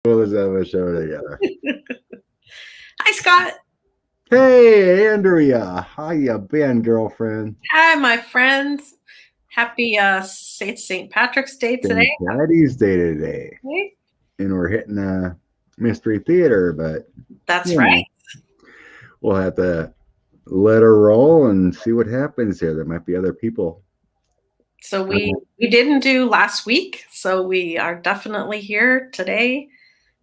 Let's have a show together. Hi, Scott. Hey, Andrea. How you been, girlfriend? Hi, my friends. Happy St. Patrick's Day today. St. Patty's Day today. Okay. And we're hitting a mystery theater, but That's you right. know, we'll have to let her roll and see what happens here. There might be other people. So we didn't do last week, so we are definitely here today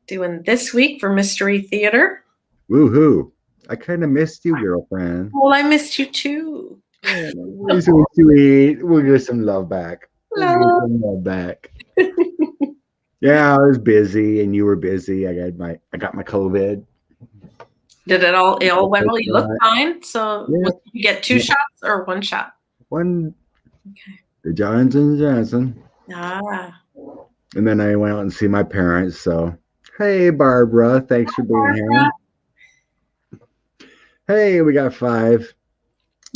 doing this week for Mystery Theater. Woohoo. I kind of missed you, girlfriend. Well, I missed you too. You're so sweet. We'll get some love back. Hello. Yeah, I was busy and you were busy. I got my COVID. Did it all went well? You look fine. So Yeah. did you get two shots or one shot? One. Okay. The Johnson. Ah. And then I went out and see my parents. So, hey, Barbara, thanks for being here. Hey, we got 5.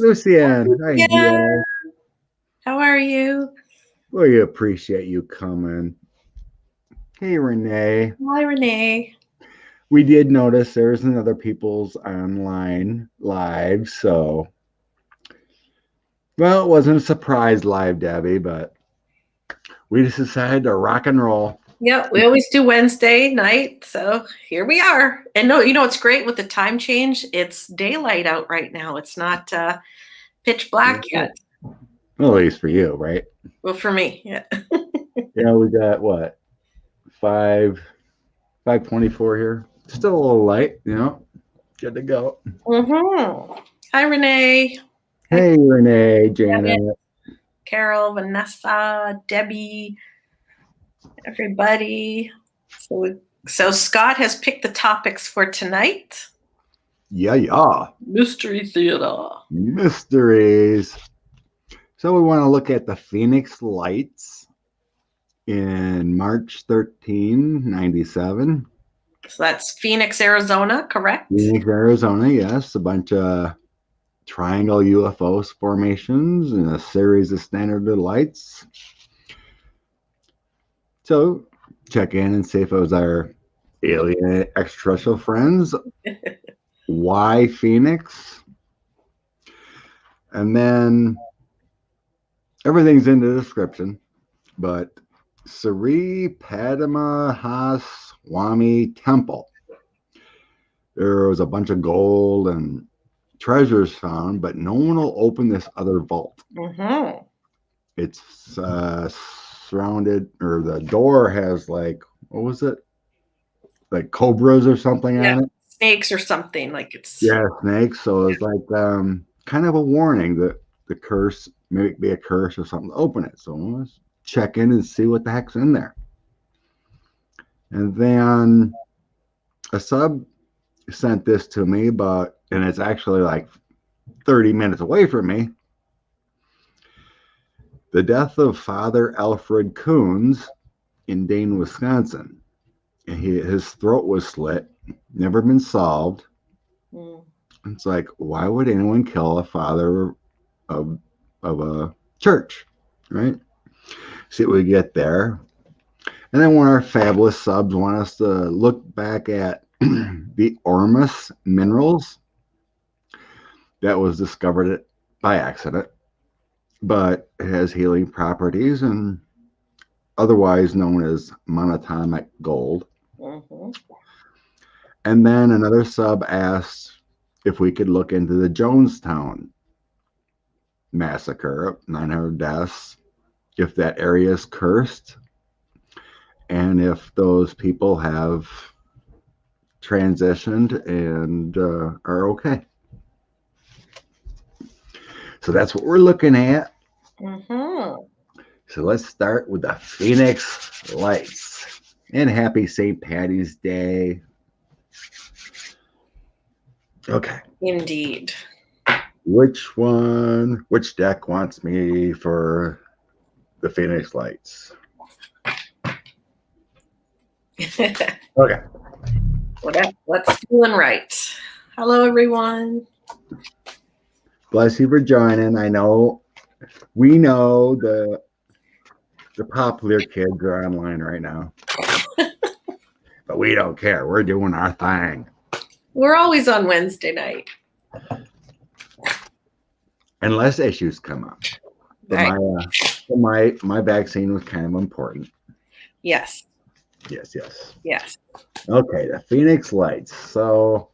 Lucianne. Hi, how are you? We appreciate you coming. Hey, Renee. Hi, Renee. We did notice there's another people's online live, so well, it wasn't a surprise live, Debbie, but we just decided to rock and roll. Yeah, we always do Wednesday night, so here we are. And no, it's great with the time change. It's daylight out right now. It's not pitch black yet. Well, at least for you, right? Well, for me, yeah. Yeah, we got what? 5:24 here. Still a little light, Good to go. Mm-hmm. Hi, Renee. Hey, Renee, Janet. Carol, Vanessa, Debbie, everybody. So Scott has picked the topics for tonight. Yeah. Mystery theater. Mysteries. So we want to look at the Phoenix Lights in March 1397. So that's Phoenix, Arizona, correct? Phoenix, Arizona, yes. A bunch of triangle UFO formations and a series of standard lights. So check in and see if it was our alien extraterrestrial friends. Why Phoenix? And then everything's in the description, but Sree Padmanabhaswamy Temple. There was a bunch of gold and treasures found, but no one will open this other vault. Mm-hmm. It's surrounded, or the door has what was it? Like cobras or something on it? Snakes or something. Like it's... Yeah, snakes. So it's like kind of a warning that the curse may be a curse or something to open it. So let's check in and see what the heck's in there. And then a sub sent this to me, and it's actually like 30 minutes away from me. The death of Father Alfred Kuntz in Dane, Wisconsin. His throat was slit, never been solved. It's like, why would anyone kill a father of a church, right? See what we get there. And then one of our fabulous subs want us to look back at the Ormus minerals that was discovered by accident, but it has healing properties and otherwise known as monatomic gold. Mm-hmm. And then another sub asked if we could look into the Jonestown massacre, 900 deaths, if that area is cursed, and if those people have transitioned and are okay. So that's what we're looking at. Mm-hmm. So let's start with the Phoenix Lights. And happy St. Patty's Day. Okay. Indeed. Which deck wants me for the Phoenix Lights? Okay. What's feeling right? Hello, everyone. Bless you for joining. We know the popular kids are online right now. But we don't care. We're doing our thing. We're always on Wednesday night. Unless issues come up. But right. my vaccine was kind of important. Yes. Yes, yes. Yes. Okay, the Phoenix Lights. So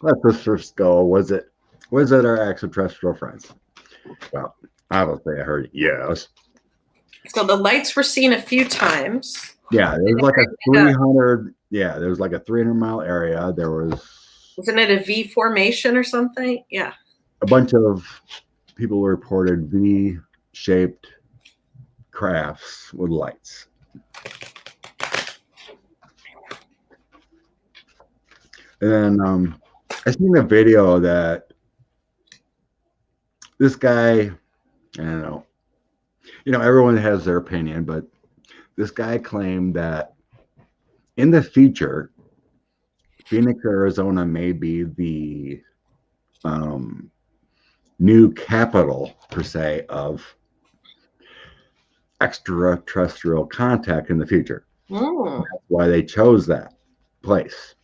let's first go. Was it our extraterrestrial friends? Well, obviously I heard yes. So the lights were seen a few times. Yeah, there was like a 300. Yeah, there was like a 300-mile area. There was. Wasn't it a V formation or something? Yeah. A bunch of people reported V-shaped crafts with lights. And then I seen a video that this guy, I don't know, everyone has their opinion, but this guy claimed that in the future, Phoenix, Arizona may be the new capital, per se, of extraterrestrial contact in the future. That's why they chose that place.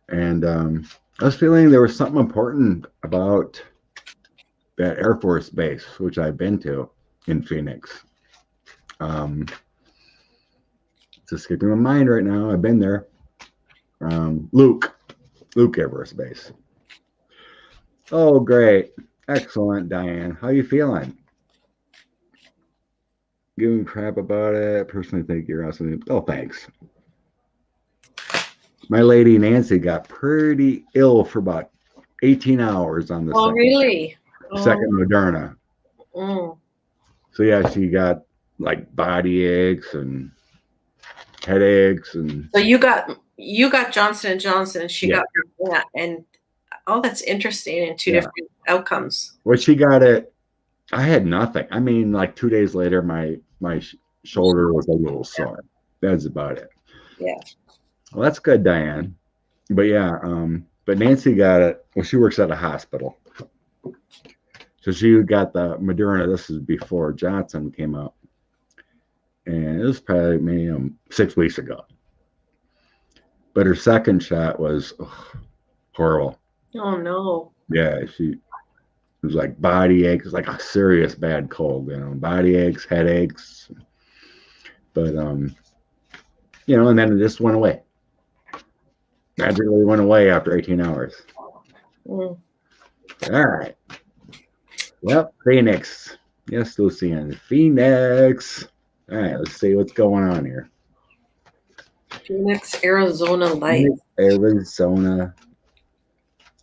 And I was feeling there was something important about that Air Force base, which I've been to in Phoenix. It's escaping my mind right now. I've been there. Luke Air Force Base. Oh, great. Excellent, Diane. How you feeling? Giving crap about it. Personally think you're awesome. Oh, thanks. My lady Nancy got pretty ill for about 18 hours on the second Moderna. So yeah, she got like body aches and headaches, and so you got Johnson & Johnson, and she got that, and that's interesting, and two different outcomes. Well, she got it. I had nothing. I mean, like 2 days later, my shoulder was a little sore. That's about it. Yeah. Well, that's good, Diane. But yeah, but Nancy got it. Well, she works at a hospital, so she got the Moderna. This is before Johnson came out, and it was probably maybe 6 weeks ago. But her second shot was horrible. Oh no. Yeah, it was like body aches, like a serious bad cold. Body aches, headaches. But and then it just went away. Magically went away after 18 hours. All right. Well, Phoenix. Yes, Lucian. Phoenix. All right, let's see what's going on here. Phoenix, Arizona lights. Arizona.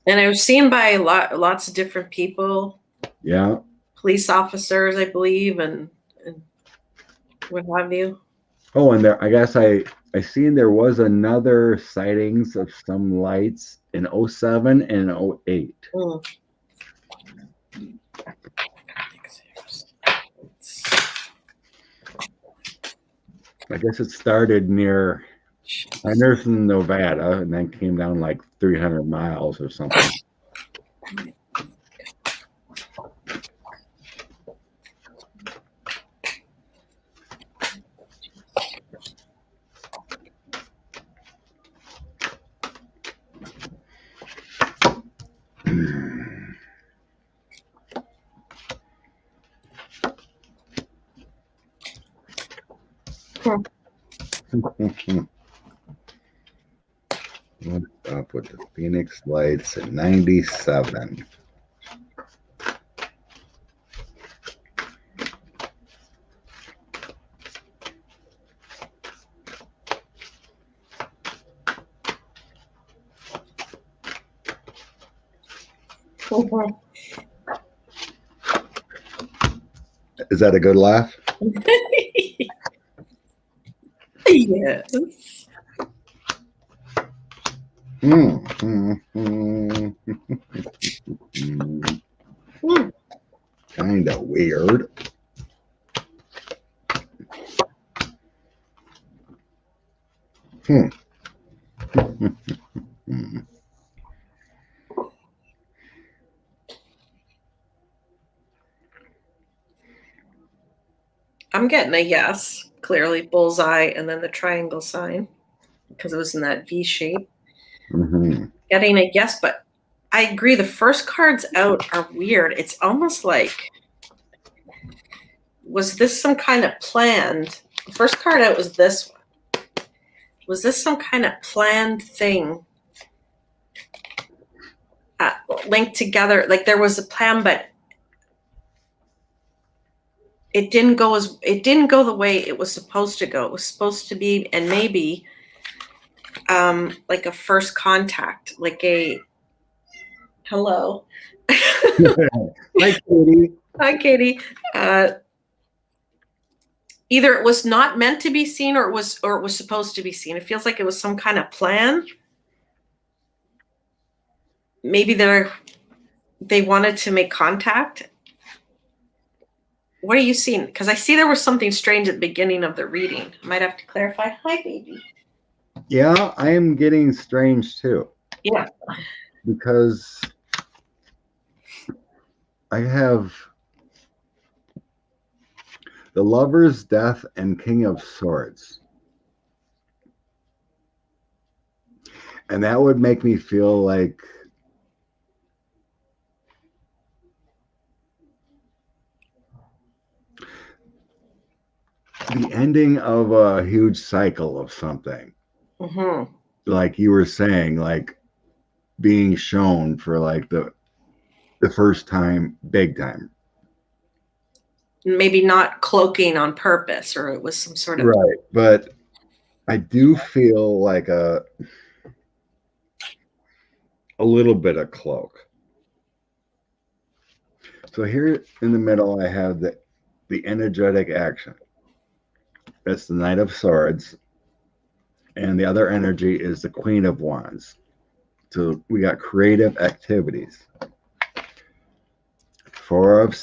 And it was seen by lots of different people. Yeah. Police officers, I believe, and what have you. Oh, and there, I guess I seen there was another sightings of some lights in 07 and 08. I guess it started near Anderson, Nevada, and then came down like 300 miles or something. What's up with the Phoenix lights in 97? Is that a good laugh? Yes. Kind of weird. I'm getting a yes. clearly bullseye, and then the triangle sign because it was in that V shape. Mm-hmm. Getting a yes, but I agree. The first cards out are weird. It's almost like, was this some kind of planned? The first card out was this one. Was this some kind of planned thing linked together? Like there was a plan, but it didn't go the way it was supposed to go. It was supposed to be, and maybe like a first contact, like a hello. Hi, Katie. Hi, Katie. Either it was not meant to be seen, or it was supposed to be seen. It feels like it was some kind of plan. Maybe they wanted to make contact. What are you seeing? Because I see there was something strange at the beginning of the reading. I might have to clarify. Hi, baby. Yeah, I am getting strange too. Yeah. Because I have the Lover's Death and King of Swords. And that would make me feel like the ending of a huge cycle of something. Mm-hmm. Like you were saying, like being shown for like the first time, big time. Maybe not cloaking on purpose, or it was some sort of right. But I do feel like a little bit of cloak. So here in the middle, I have the energetic action. That's the Knight of Swords. And the other energy is the Queen of Wands. So we got creative activities. Four of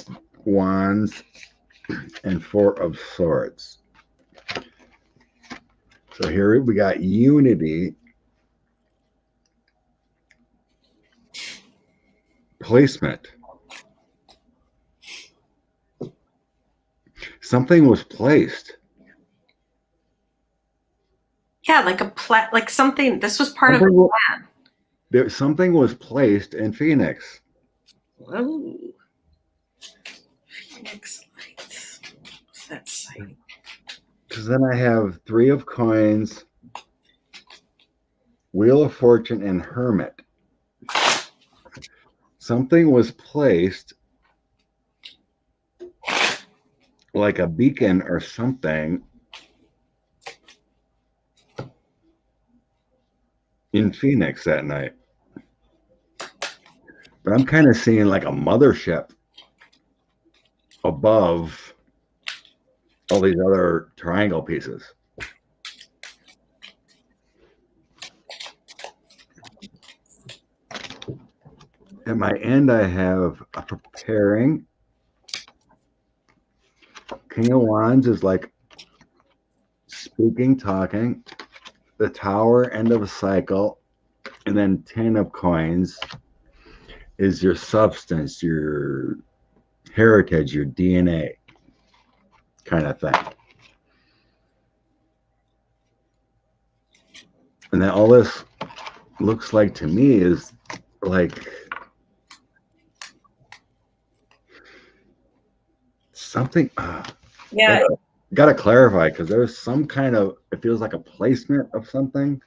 Wands and Four of Swords. So here we got unity, placement. Something was placed. Yeah, like like something. This was part of the plan. Something was placed in Phoenix. Oh, Phoenix Lights. What's that site? Because then I have Three of Coins, Wheel of Fortune, and Hermit. Something was placed like a beacon or something in Phoenix that night. But I'm kind of seeing like a mothership above all these other triangle pieces. At my end, I have a preparing. King of Wands is like speaking, talking. The Tower, end of a cycle. And then 10 of Coins is your substance, your heritage, your DNA kind of thing. And then all this looks like to me is like something. Yeah. Gotta clarify, because there's some kind of, it feels like a placement of something.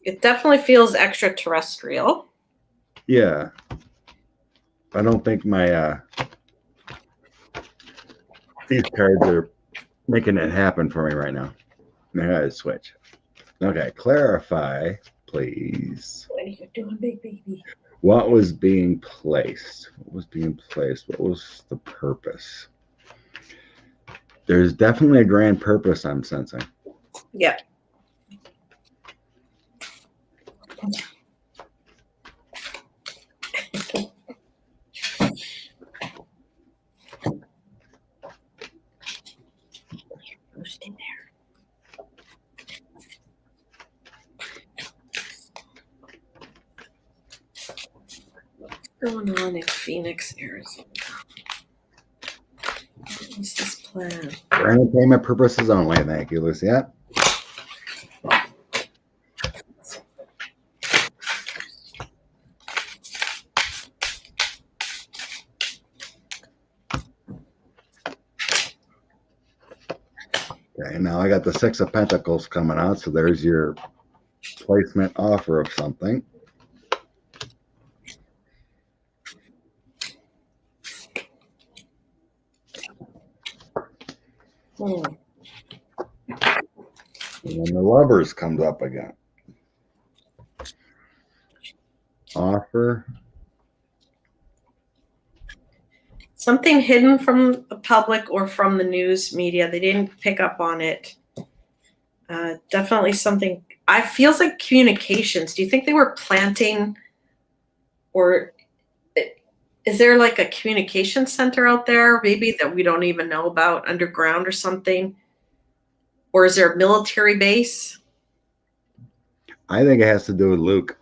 It definitely feels extraterrestrial. Yeah. I don't think my these cards are making it happen for me right now. I gotta switch. Okay, clarify, please. What are you doing, big baby? What was being placed? What was being placed? What was the purpose? There's definitely a grand purpose I'm sensing. Yeah. In there. What's going on in Phoenix, Arizona? What's this plan? For entertainment purposes only. Thank you, Lucia. Okay, now I got the Six of Pentacles coming out, so there's your placement offer of something. And then the Lovers comes up again. Offer. Something hidden from the public or from the news media. They didn't pick up on it. Definitely something. I feels like communications. Do you think they were planting, or is there like a communication center out there maybe that we don't even know about underground or something? Or is there a military base? I think it has to do with Luke.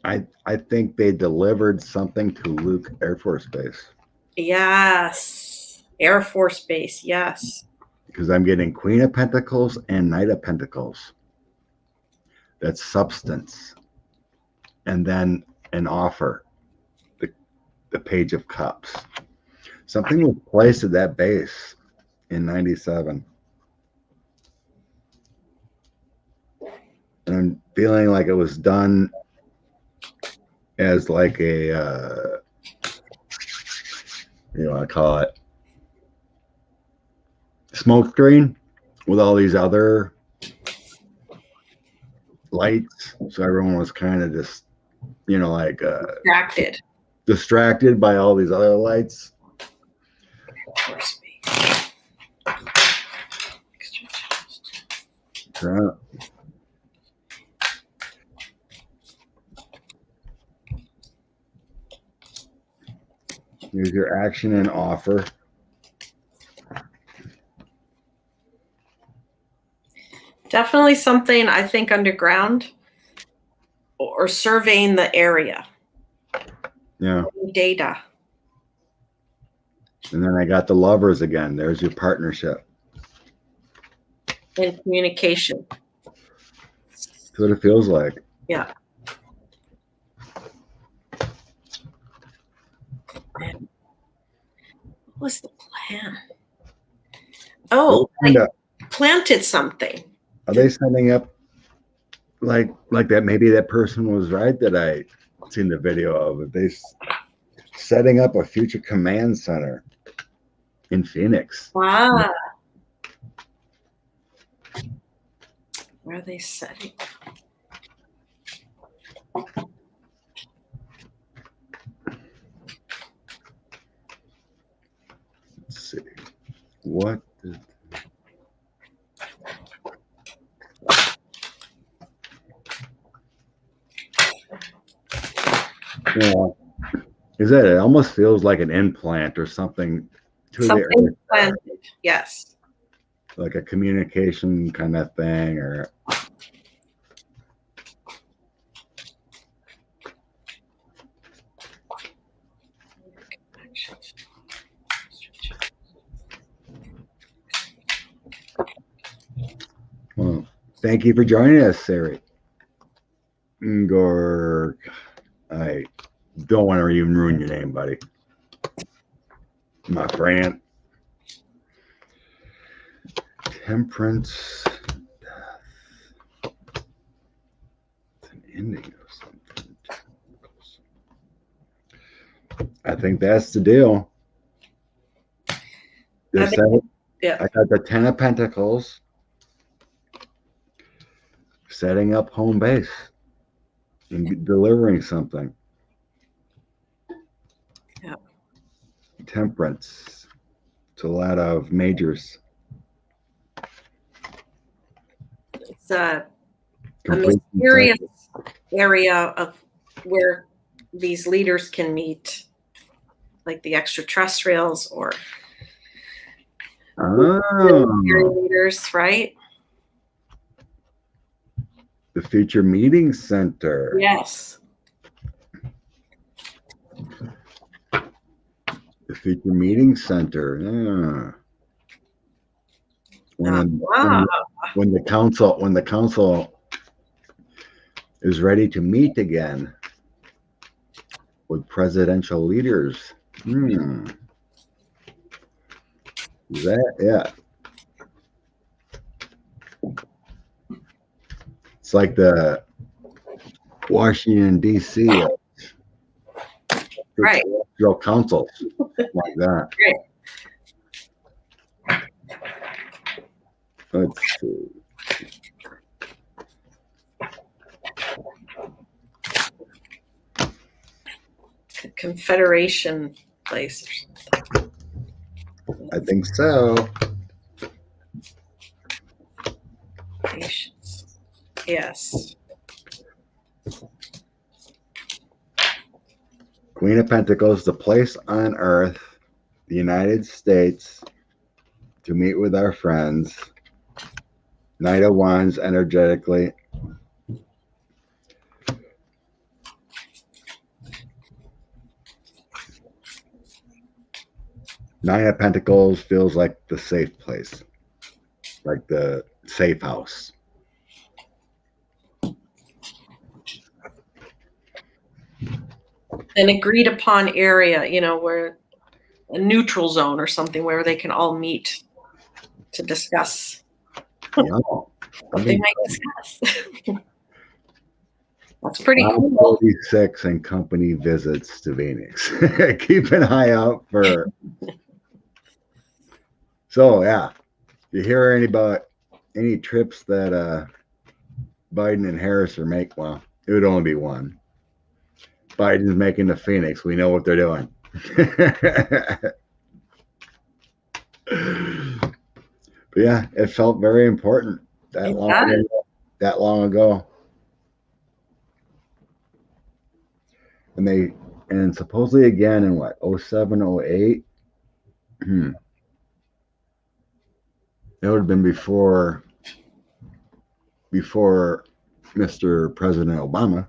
I think they delivered something to Luke Air Force Base. Yes. Air Force Base. Yes. Because I'm getting Queen of Pentacles and Knight of Pentacles. That's substance. And then an offer. The Page of Cups. Something was placed at that base in 97. And I'm feeling like it was done as like a, you want to call it, smoke screen with all these other lights. So everyone was kind of just, you know, like distracted by all these other lights. Yeah. Here's your action and offer. Definitely something, I think, underground or surveying the area. Yeah. Data. And then I got the Lovers again. There's your partnership. And communication. That's what it feels like. Yeah. What was the plan? Oh, they planted something. Are they setting up like that? Maybe that person was right that I seen the video of it. They setting up a future command center in Phoenix. Wow. Where are they setting? Let's see. What did... Yeah. Is that it? Almost feels like an implant or something to something the earth. Planted. Yes. Like a communication kind of thing, or well, thank you for joining us, Sree. Ngor, I don't want to even ruin your name, buddy. My friend. Temperance. Death. It's an ending of something. I think that's the deal. I got the 10 of Pentacles. Setting up home base and delivering something. Yeah. Temperance. It's a lot of majors. It's a mysterious area of where these leaders can meet, like the extraterrestrials or leaders, right? The future meeting center. Yes. The future meeting center. Yeah. Wow. When the council is ready to meet again with presidential leaders. Is that yeah? It's like the Washington D.C. Right. Council, like that. Right. Let's see. Confederation place or something. I think so. Patience. Yes. Queen of Pentacles, the place on earth, the United States, to meet with our friends. Knight of Wands, energetically. Nine of Pentacles feels like the safe place, like the safe house. An agreed upon area, where a neutral zone or something where they can all meet to discuss what they might discuss. That's pretty cool. 46 and company visits to Phoenix. Keep an eye out for. So yeah, if you hear any trips that Biden and Harris are making, well, it would only be one. Biden's making to Phoenix. We know what they're doing. But yeah, it felt very important that long ago. And supposedly again in what, 07, 08? It would have been before Mr. President Obama.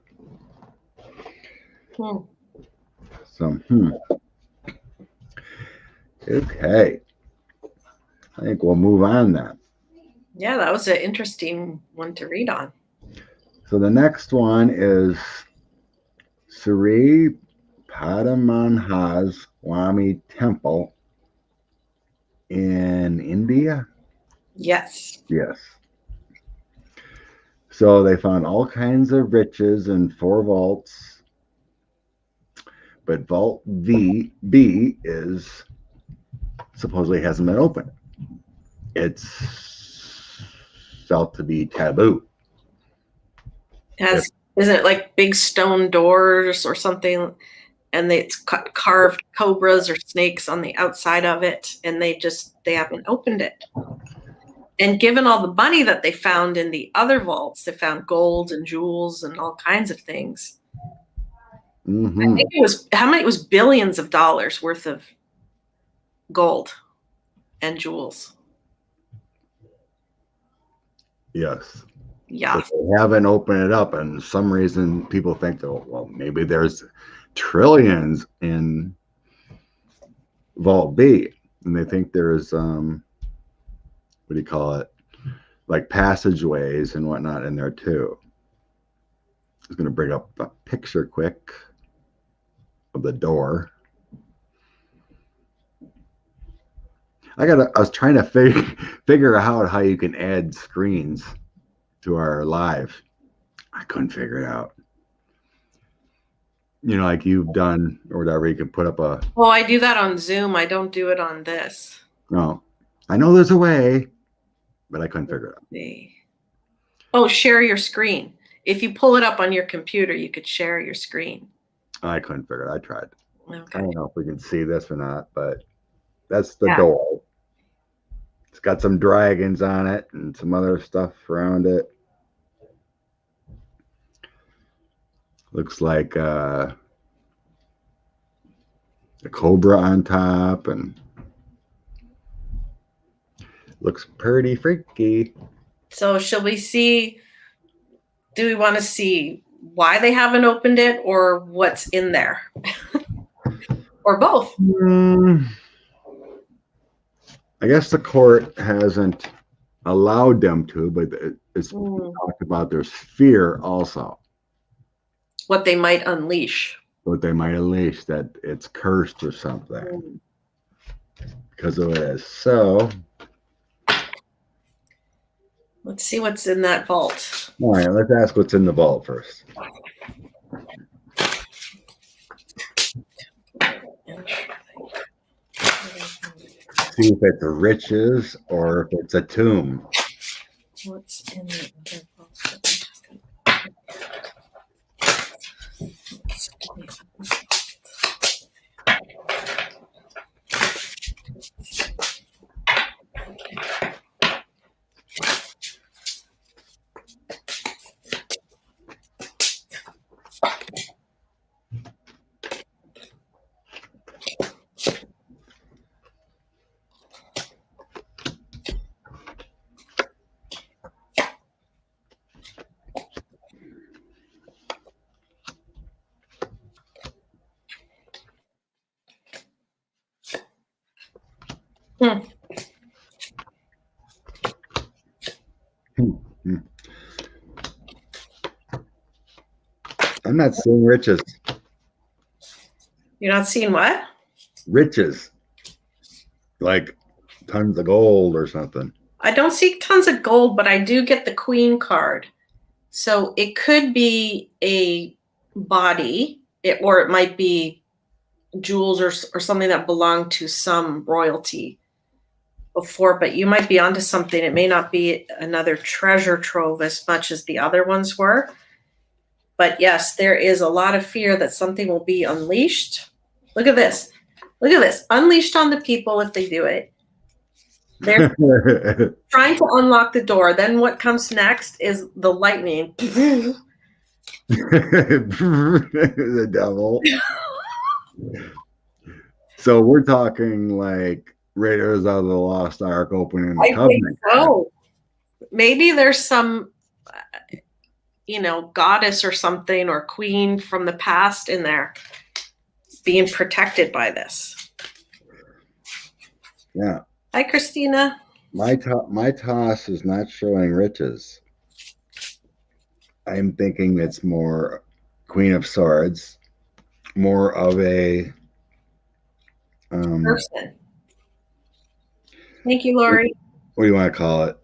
So, okay. I think we'll move on then. Yeah, that was an interesting one to read on. So the next one is Sree Padmanabhaswamy Temple in India. Yes. Yes. So they found all kinds of riches in 4 vaults, but Vault B is supposedly hasn't been opened. It's felt to be taboo. Isn't it like big stone doors or something? And it's carved cobras or snakes on the outside of it, and they haven't opened it. And given all the money that they found in the other vaults, they found gold and jewels and all kinds of things. I think it was billions of dollars worth of gold and jewels. Yes. Yeah. But they haven't opened it up, and for some reason people think, oh, well, maybe there's trillions in Vault B, and they think there's what do you call it, like passageways and whatnot in there too. I was going to bring up a picture quick of the door. I was trying to figure out how you can add screens to our live. I couldn't figure it out. Like you've done or whatever, you can put up a. Well, I do that on Zoom. I don't do it on this. No, I know there's a way, but I couldn't figure it out. Oh, share your screen. If you pull it up on your computer, you could share your screen. I couldn't figure it. I tried. Okay. I don't know if we can see this or not, but that's the door. It's got some dragons on it and some other stuff around it. Looks like a cobra on top, and looks pretty freaky. So do we want to see why they haven't opened it or what's in there? or both. I guess the court hasn't allowed them to, but it's talked about there's fear also. What they might unleash. What they might unleash, that it's cursed or something because of this. So let's see what's in that vault. All right, let's ask what's in the vault first. See if it's riches or if it's a tomb. What's in the other vault? I'm not seeing riches. You're not seeing what? Riches. Like tons of gold or something. I don't see tons of gold, but I do get the Queen card. So it could be a body, or it might be jewels or something that belonged to some royalty before, but you might be onto something. It may not be another treasure trove as much as the other ones were. But yes, there is a lot of fear that something will be unleashed. Look at this. Look at this. Unleashed on the people if they do it. They're trying to unlock the door. Then what comes next is the lightning. The devil. So we're talking like Raiders of the Lost Ark opening the covenant. So maybe there's some, goddess or something or queen from the past in there being protected by this. Yeah. Hi, Christina. My toss is not showing riches. I'm thinking it's more Queen of Swords, more of a person. Thank you, Lori. What do you want to call it?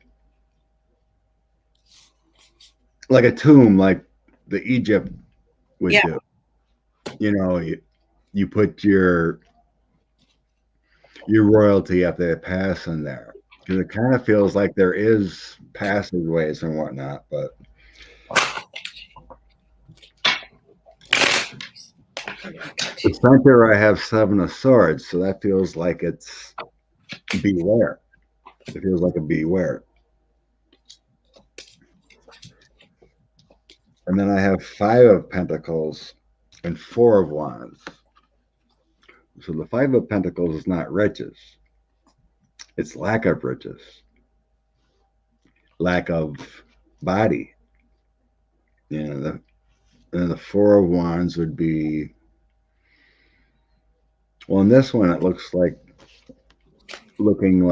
Like a tomb, like the Egypt would do. You put your royalty after they pass in there, because it kind of feels like there is passageways and whatnot. But the center, I have 7 of Swords, so that feels like it's beware. It feels like a beware. And then I have 5 of Pentacles and 4 of Wands. So the 5 of Pentacles is not riches. It's lack of riches. Lack of body. And the 4 of Wands would be, well, in this one, it looks like looking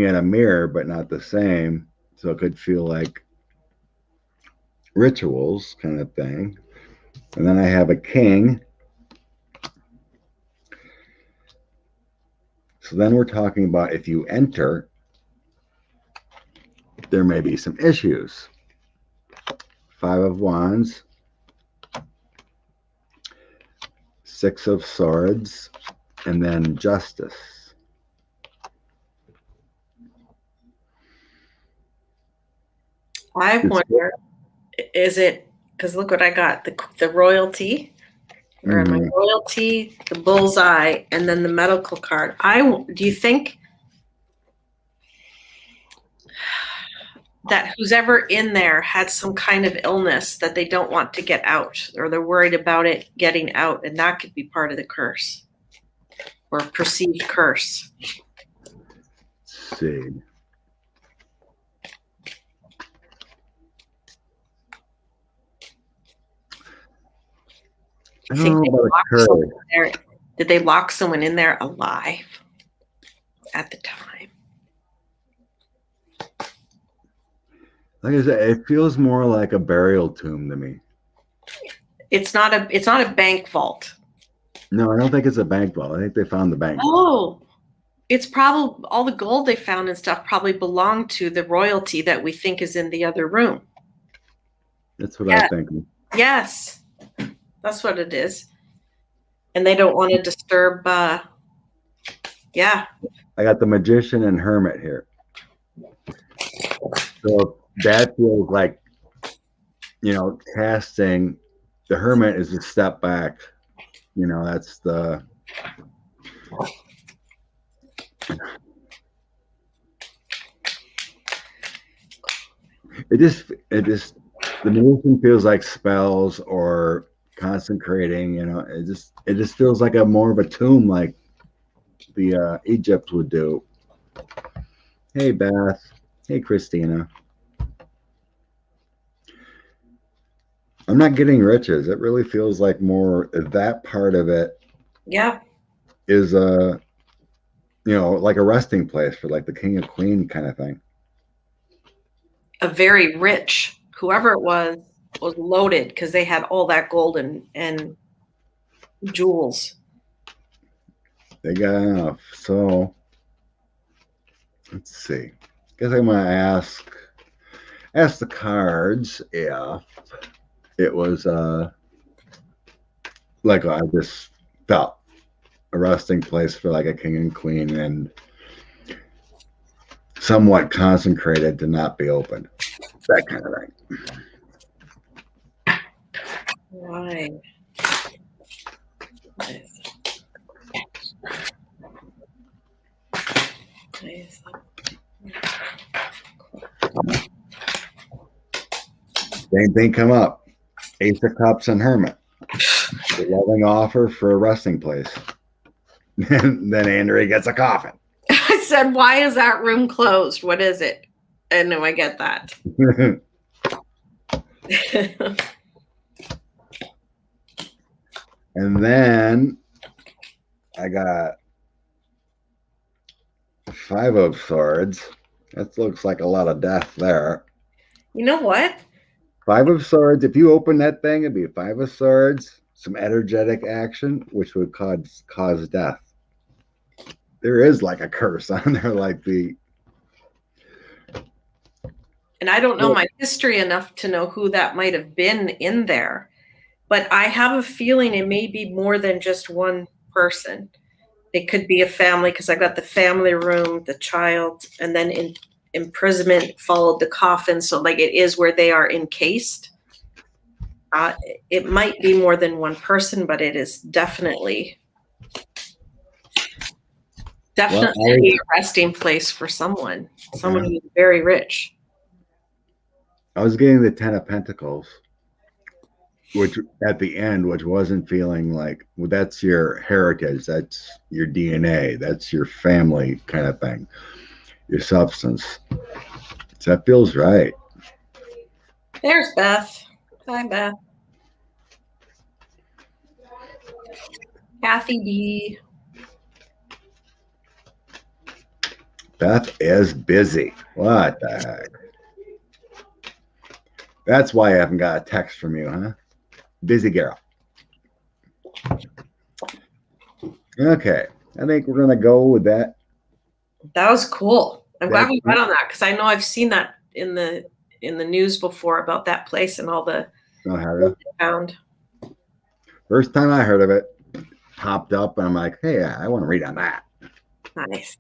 at a mirror, but not the same. So it could feel like rituals kind of thing. And then I have a King. So then we're talking about if you enter, there may be some issues. 5 of Wands, 6 of Swords, and then Justice. I wonder, is it, because look what I got, the royalty, or my royalty, the bullseye, and then the medical card. Do you think that who's ever in there had some kind of illness that they don't want to get out, or they're worried about it getting out, and that could be part of the curse or perceived curse? Let's see. I don't know about a curse. Did they lock someone in there alive at the time? Like I said, it feels more like a burial tomb to me. It's not a bank vault. No, I don't think it's a bank vault. I think they found the bank. Oh, it's probably all the gold they found and stuff probably belonged to the royalty that we think is in the other room. That's what I think. Yes, that's what it is. And they don't want to disturb. Yeah. I got the magician and hermit here. So that feels like, casting. The hermit is a step back. That's the. It just the magician feels like spells or consecrating. It just feels like a more of a tomb, like the Egypt would do. Hey Beth. Hey Christina. I'm not getting riches. It really feels like more that part of it. Yeah. Is like a resting place for like the king and queen kind of thing. A very rich, whoever it was loaded because they had all that gold and jewels. They got enough. So let's see. Guess I'm gonna ask the cards if it was like I just felt a resting place for like a king and queen and somewhat consecrated to not be opened. That kind of thing. Why? Same thing come up. Ace of Cups and Hermit. The loving offer for a resting place. And then Andrea gets a coffin. I said, why is that room closed? What is it? And no, I get that. And then I got 5 of Swords. That looks like a lot of death there. You know what? 5 of Swords. If you open that thing, it'd be 5 of Swords, some energetic action, which would cause death. There is like a curse on there, like the. And I don't know my history enough to know who that might have been in there, but I have a feeling it may be more than just one person. It could be a family because I got the family room, the child, and then imprisonment followed the coffin. So like it is where they are encased. It might be more than one person, but it is definitely a resting place for someone who's very rich. I was getting the 10 of Pentacles, which at the end, which wasn't feeling like, well, that's your heritage, that's your DNA, that's your family kind of thing, your substance. So that feels right. There's Beth. Hi, Beth. Kathy D. Beth is busy. What the heck? That's why I haven't got a text from you, huh? Busy girl. Okay. I think we're going to go with that. That was cool. I'm glad we went on that because I know I've seen that in the news before about that place and all the found. First time I heard of it, popped up and I'm like, hey, I want to read on that. Nice.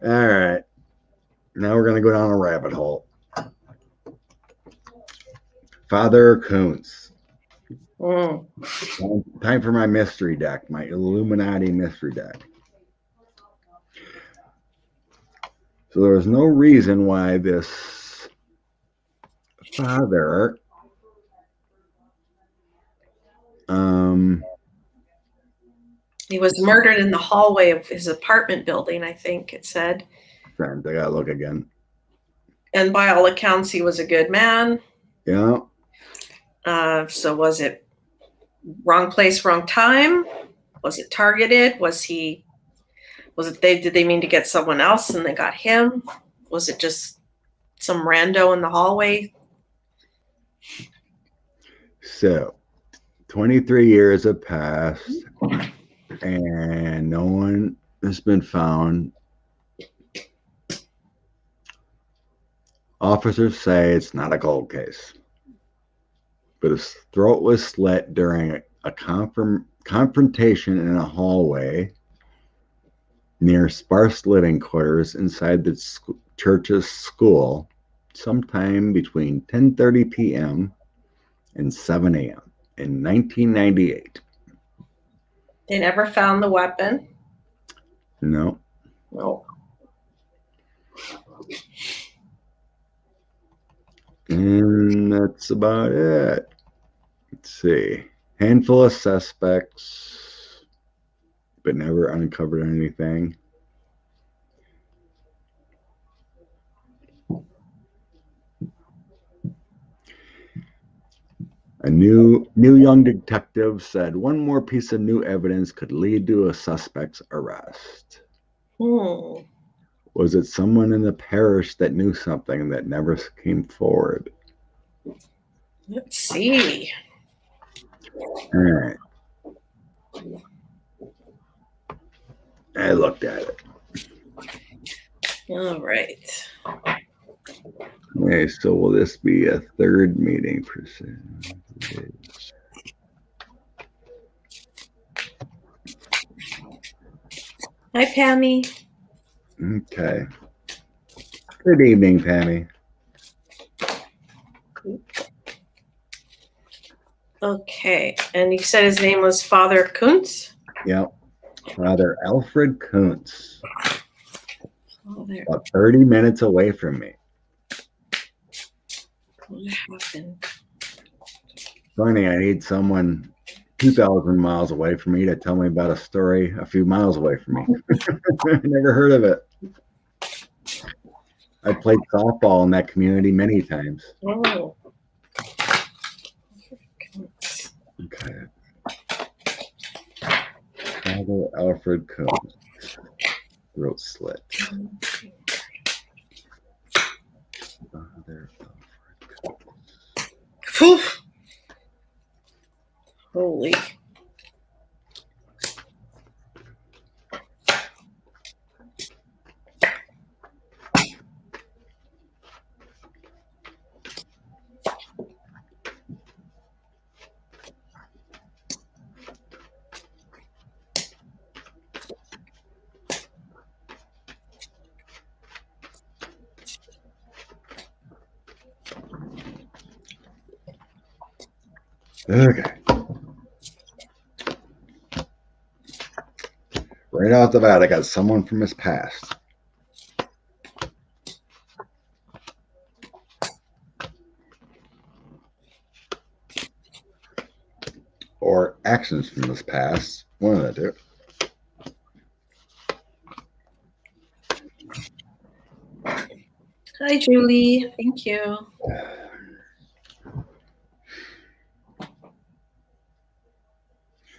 All right. Now we're going to go down a rabbit hole. Father Kuntz. Time for my mystery deck, my Illuminati mystery deck. So there was no reason why this father he was murdered in the hallway of his apartment building, I think it said. I gotta look again. And by all accounts, he was a good man. Yeah. So was it wrong place, wrong time? Was it targeted? Did they mean to get someone else and they got him? Was it just some rando in the hallway? So 23 years have passed and no one has been found. Officers say it's not a cold case, but his throat was slit during a confrontation in a hallway near sparse living quarters inside the church's school sometime between 10:30 p.m. and 7 a.m. in 1998. They never found the weapon? No. No. And that's about it. Let's see. Handful of suspects, but never uncovered anything. A new young detective said one more piece of new evidence could lead to a suspect's arrest. Was it someone in the parish that knew something that never came forward? Let's see. All right. I looked at it. All right. Okay, so will this be a third meeting per se? Hi, Pammy. Okay. Good evening, Pammy. Okay, and you said his name was Father Kuntz? Yep. Father Alfred Kuntz. About 30 minutes away from me. What happened? Funny, I need someone 2,000 miles away from me to tell me about a story a few miles away from me. Never heard of it. I played softball in that community many times. Oh. Okay. Father Alfred Kuntz. Throat slit. Father Alfred Kuntz. Holy. Okay. Right off the bat, I got someone from his past. Or actions from his past. One of the two. Hi, Julie. Thank you.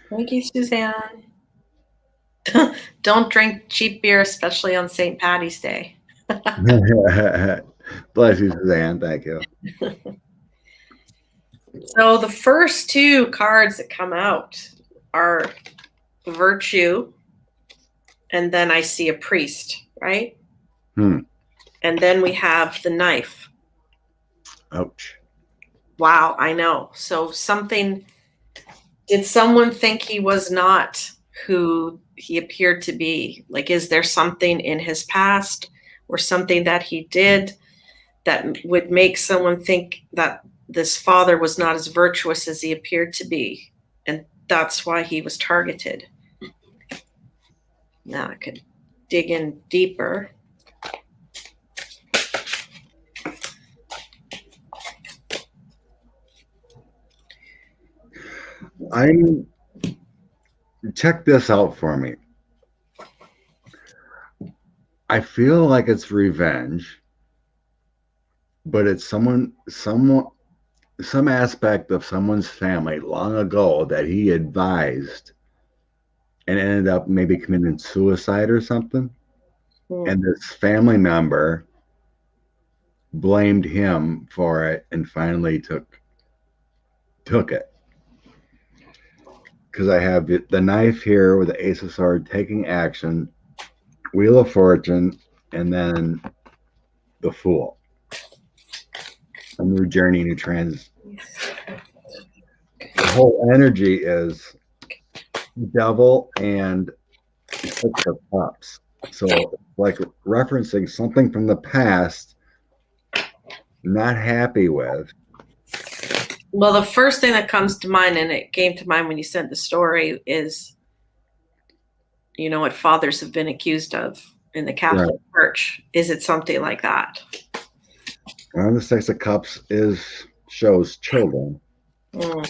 Thank you, Suzanne. Don't drink cheap beer, especially on St. Paddy's Day. Bless you, Suzanne. Thank you. So the first two cards that come out are virtue, and then I see a priest, right? And then we have the knife. Ouch. Wow, I know. So did someone think he was not who he appeared to be? Like, is there something in his past or something that he did that would make someone think that this father was not as virtuous as he appeared to be? And that's why he was targeted. Now I could dig in deeper. Check this out for me. I feel like it's revenge, but it's some aspect of someone's family long ago that he advised and ended up maybe committing suicide or something. Mm. And this family member blamed him for it and finally took it. Because I have the knife here with the Ace of Swords taking action, Wheel of Fortune, and then the Fool. A new journey, new trans. The whole energy is Devil and Six of Cups. So, like referencing something from the past, not happy with. Well, the first thing that comes to mind, and it came to mind when you said the story, is what fathers have been accused of in the Catholic Church. Is it something like that? Well, the Six of Cups shows children. Mm.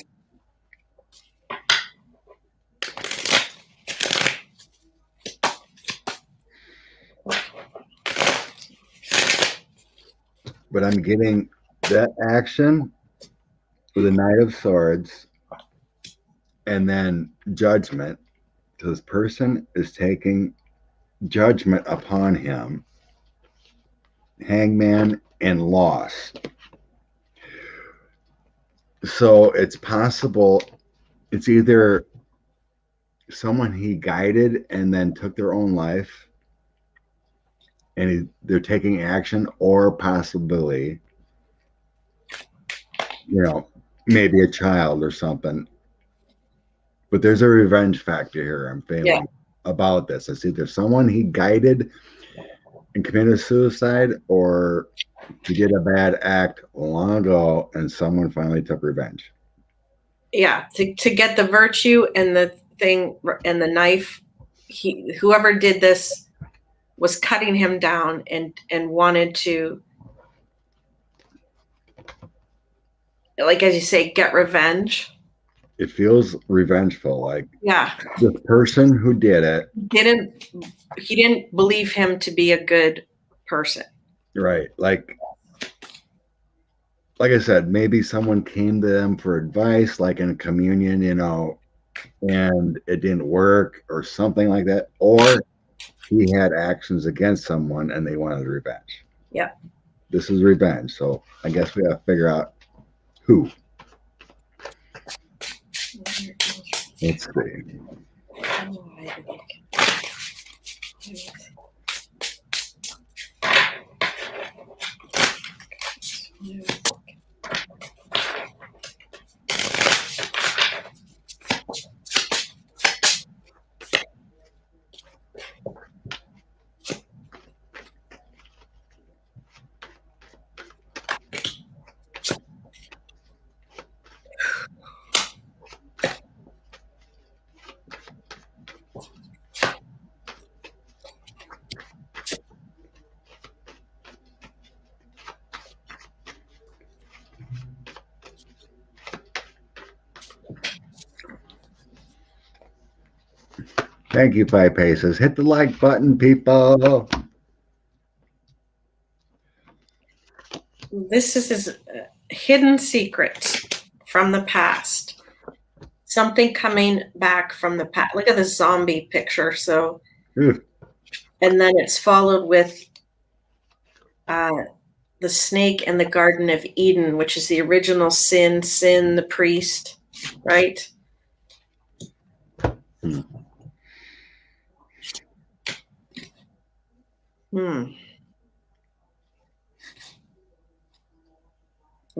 But I'm getting that action with the Knight of Swords and then judgment. So this person is taking judgment upon him. Hangman and loss. So it's possible it's either someone he guided and then took their own life and they're taking action, or possibly, maybe a child or something. But there's a revenge factor here I'm feeling about this. It's either someone he guided and committed suicide, or he did a bad act long ago and someone finally took revenge. Yeah, to get the virtue and the thing and the knife, whoever did this was cutting him down and wanted to, like as you say, get revenge. It feels revengeful. Like, yeah, the person who did it he didn't believe him to be a good person. Right. Like I said, maybe someone came to them for advice, like in a communion, and it didn't work or something like that. Or he had actions against someone and they wanted revenge. Yeah. This is revenge. So I guess we have to figure out who. Let's see. Thank you, 5 Paces. Hit the like button, people. This is his hidden secret from the past. Something coming back from the past. Look at the zombie picture. So, and then it's followed with the snake and the Garden of Eden, which is the original sin, the priest, right? I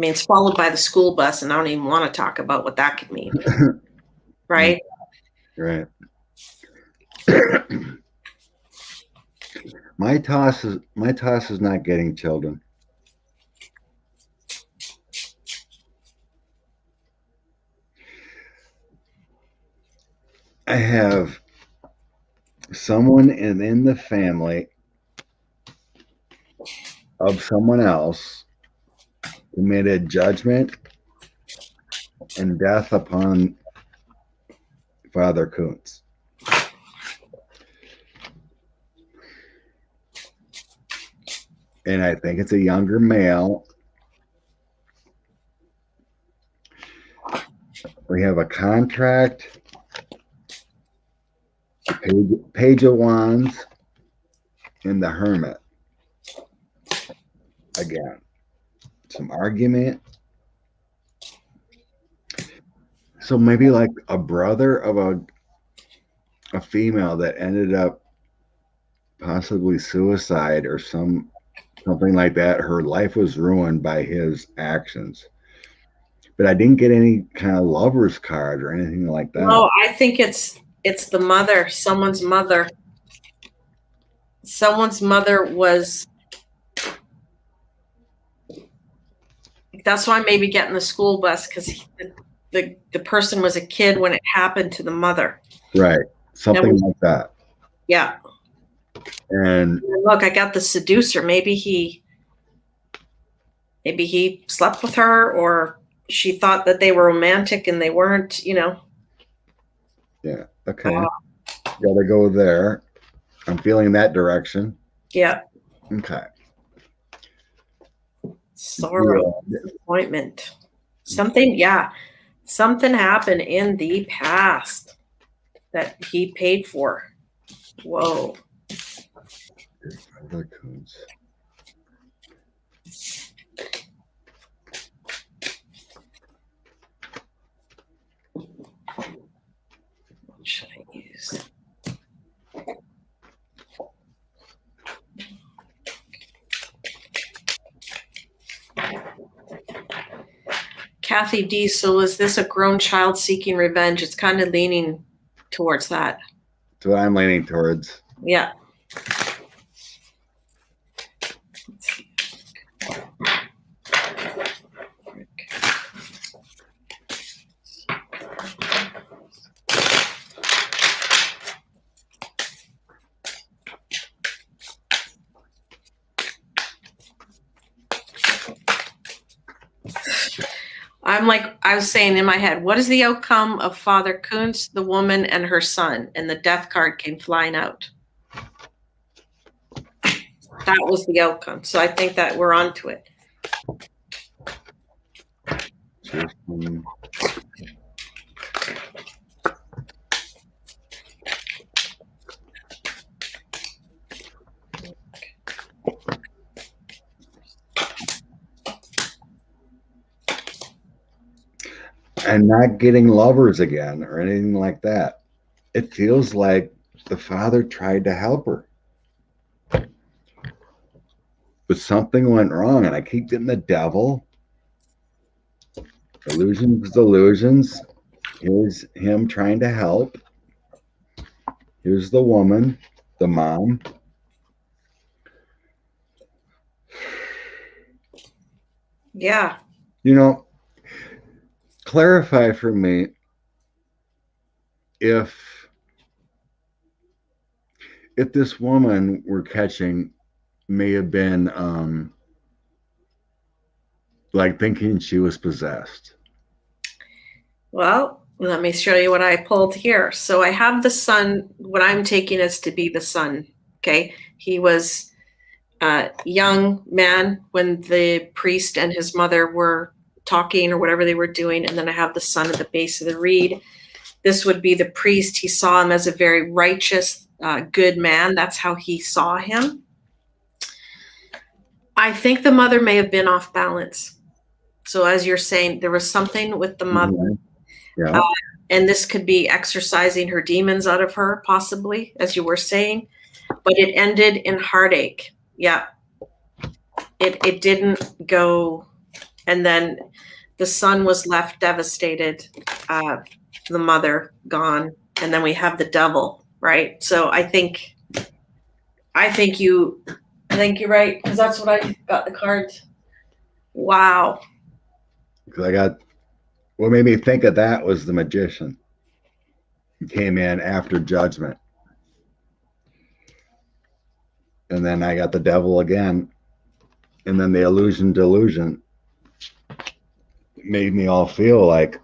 mean, it's followed by the school bus, and I don't even want to talk about what that could mean. Right? Right. My toss is not getting children. I have someone in the family of someone else committed judgment and death upon Father Kuntz. And I think it's a younger male. We have a contract Page of Wands and the Hermit. Again, some argument. So maybe like a brother of a female that ended up possibly suicide or something like that. Her life was ruined by his actions. But I didn't get any kind of lover's card or anything like that. No, I think it's the mother, someone's mother. Someone's mother was. That's why maybe getting the school bus, because the person was a kid when it happened to the mother. Right. Something like that. Yeah. And look, I got the seducer. Maybe he slept with her, or she thought that they were romantic and they weren't, Yeah. Okay. Gotta go there. I'm feeling that direction. Yeah. Okay. Sorrow, disappointment. Something happened in the past that he paid for. Whoa. The Kuntz. What should I use? Kathy D. So is this a grown child seeking revenge? It's kind of leaning towards that. That's what I'm leaning towards. Yeah. I was saying in my head, what is the outcome of Father Kuntz, the woman, and her son? And the death card came flying out. That was the outcome. So I think that we're on to it. And not getting lovers again or anything like that. It feels like the father tried to help her, but something went wrong. And I keep getting the devil. Illusions. Here's him trying to help. Here's the woman, the mom. Yeah. Clarify for me if this woman we're catching may have been like thinking she was possessed. Well, let me show you what I pulled here. So I have the son, what I'm taking as to be the son. Okay. He was a young man when the priest and his mother were talking or whatever they were doing. And then I have the son at the base of the reed. This would be the priest. He saw him as a very righteous, good man. That's how he saw him. I think the mother may have been off balance. So as you're saying, there was something with the mother. Mm-hmm. Yeah. And this could be exorcising her demons out of her, possibly, as you were saying. But it ended in heartache. Yeah. It didn't go. And then the son was left devastated. The mother gone. And then we have the devil, right? So I think you're right, because that's what I got the cards. Wow. Because what made me think of that was the magician. He came in after judgment. And then I got the devil again. And then the delusion made me all feel like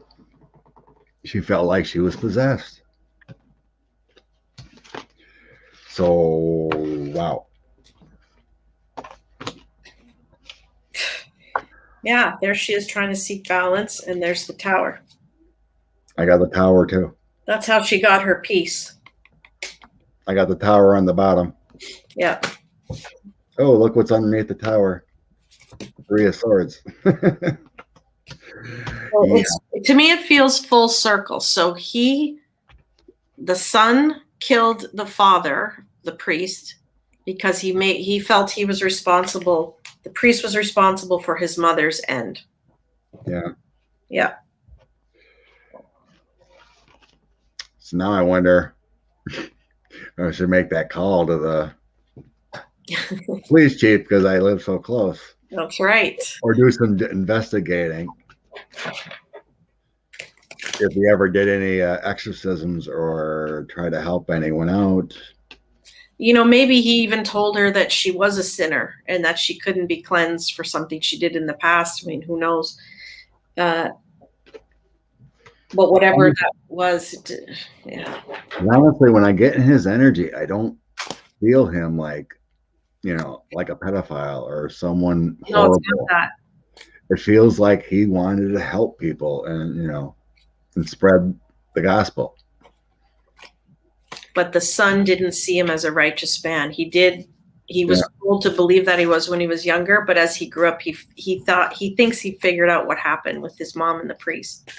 she felt like she was possessed. So, wow. Yeah, there she is trying to seek balance, and there's the tower. I got the tower too. That's how she got her peace. I got the tower on the bottom. Yeah. Oh, look what's underneath the tower. 3 of Swords. Well, to me, it feels full circle. So the son killed the father, the priest, because he felt he was responsible. The priest was responsible for his mother's end. Yeah. Yeah. So now I wonder, I should make that call to the police chief because I live so close. That's right. Or do some investigating. If he ever did any exorcisms or try to help anyone out. Maybe he even told her that she was a sinner and that she couldn't be cleansed for something she did in the past. I mean, who knows? But whatever that was, yeah. Honestly, when I get in his energy, I don't feel him like a pedophile or someone horrible. It's not that. It feels like he wanted to help people and and spread the gospel. But the son didn't see him as a righteous man. He was told to believe that he was when he was younger, but as he grew up, he thinks he figured out what happened with his mom and the priest.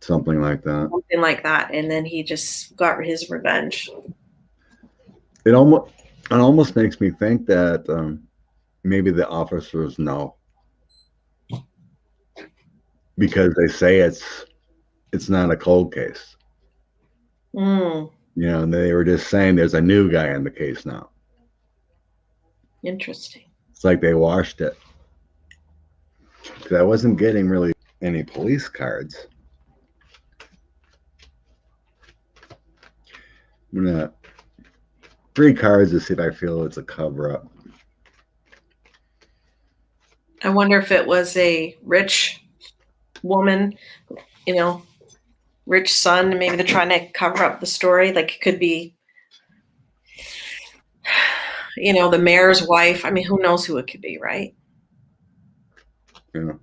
Something like that. And then he just got his revenge. It almost makes me think that maybe the officers know, because they say it's not a cold case. They were just saying there's a new guy in the case now. Interesting. It's like they washed it. Because I wasn't getting really any police cards. I'm gonna 3 cards to see if I feel it's a cover-up. I wonder if it was a rich woman, rich son. Maybe they're trying to cover up the story. Like it could be, the mayor's wife. I mean, who knows who it could be, right? Yeah.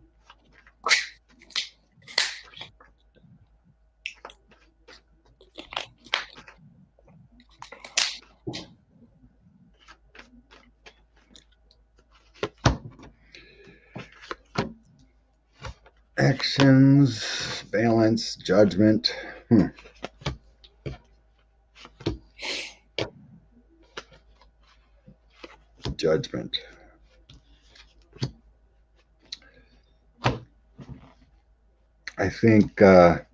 Actions, balance, judgment. Judgment. I think the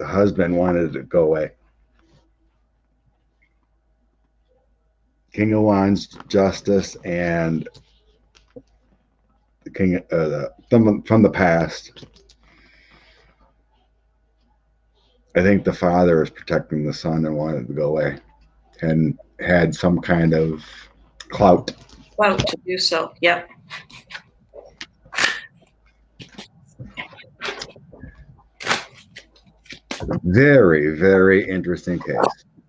husband wanted to go away. King of Wands, Justice, and the King from the past. I think the father is protecting the son and wanted to go away, and had some kind of clout. Clout to do so. Yep. Very, very interesting case.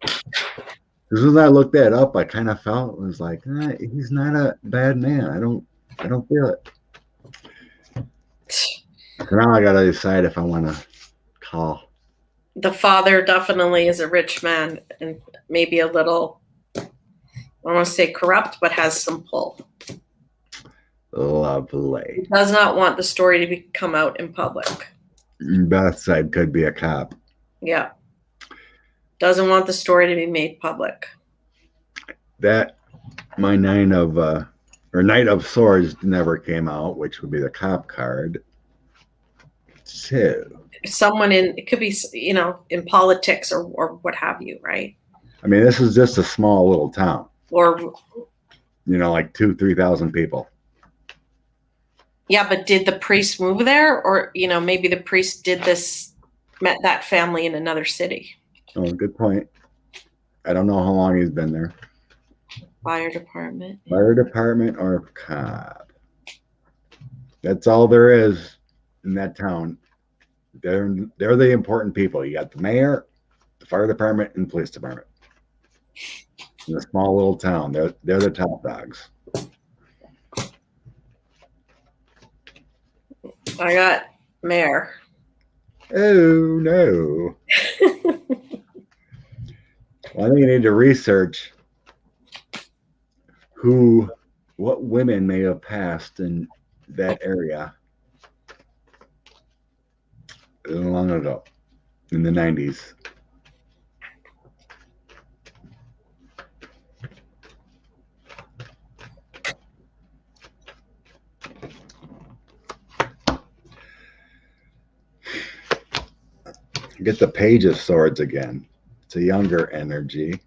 Because when I looked that up, I kind of felt it was like, he's not a bad man. I don't feel it. So now I gotta decide if I want to call. The father definitely is a rich man and maybe a little, I don't want to say corrupt, but has some pull. Lovely. He does not want the story to come out in public. Beth side could be a cop. Yeah. Doesn't want the story to be made public. That my Knight of Swords never came out, which would be the cop card. So someone it could be, in politics or what have you, right? I mean, this is just a small little town. Or like 2,000-3,000 people. Yeah, but did the priest move there? Or, maybe the priest met that family in another city. Oh, good point. I don't know how long he's been there. Fire department. Fire department or cop. That's all there is in that town. They're the important people. You got the mayor, the fire department, and police department. In a small little town, they're the top dogs. I got mayor. Oh no. Well, I think you need to research what women may have passed in that area long ago in the 90s. Get the Page of Swords again. It's a younger energy.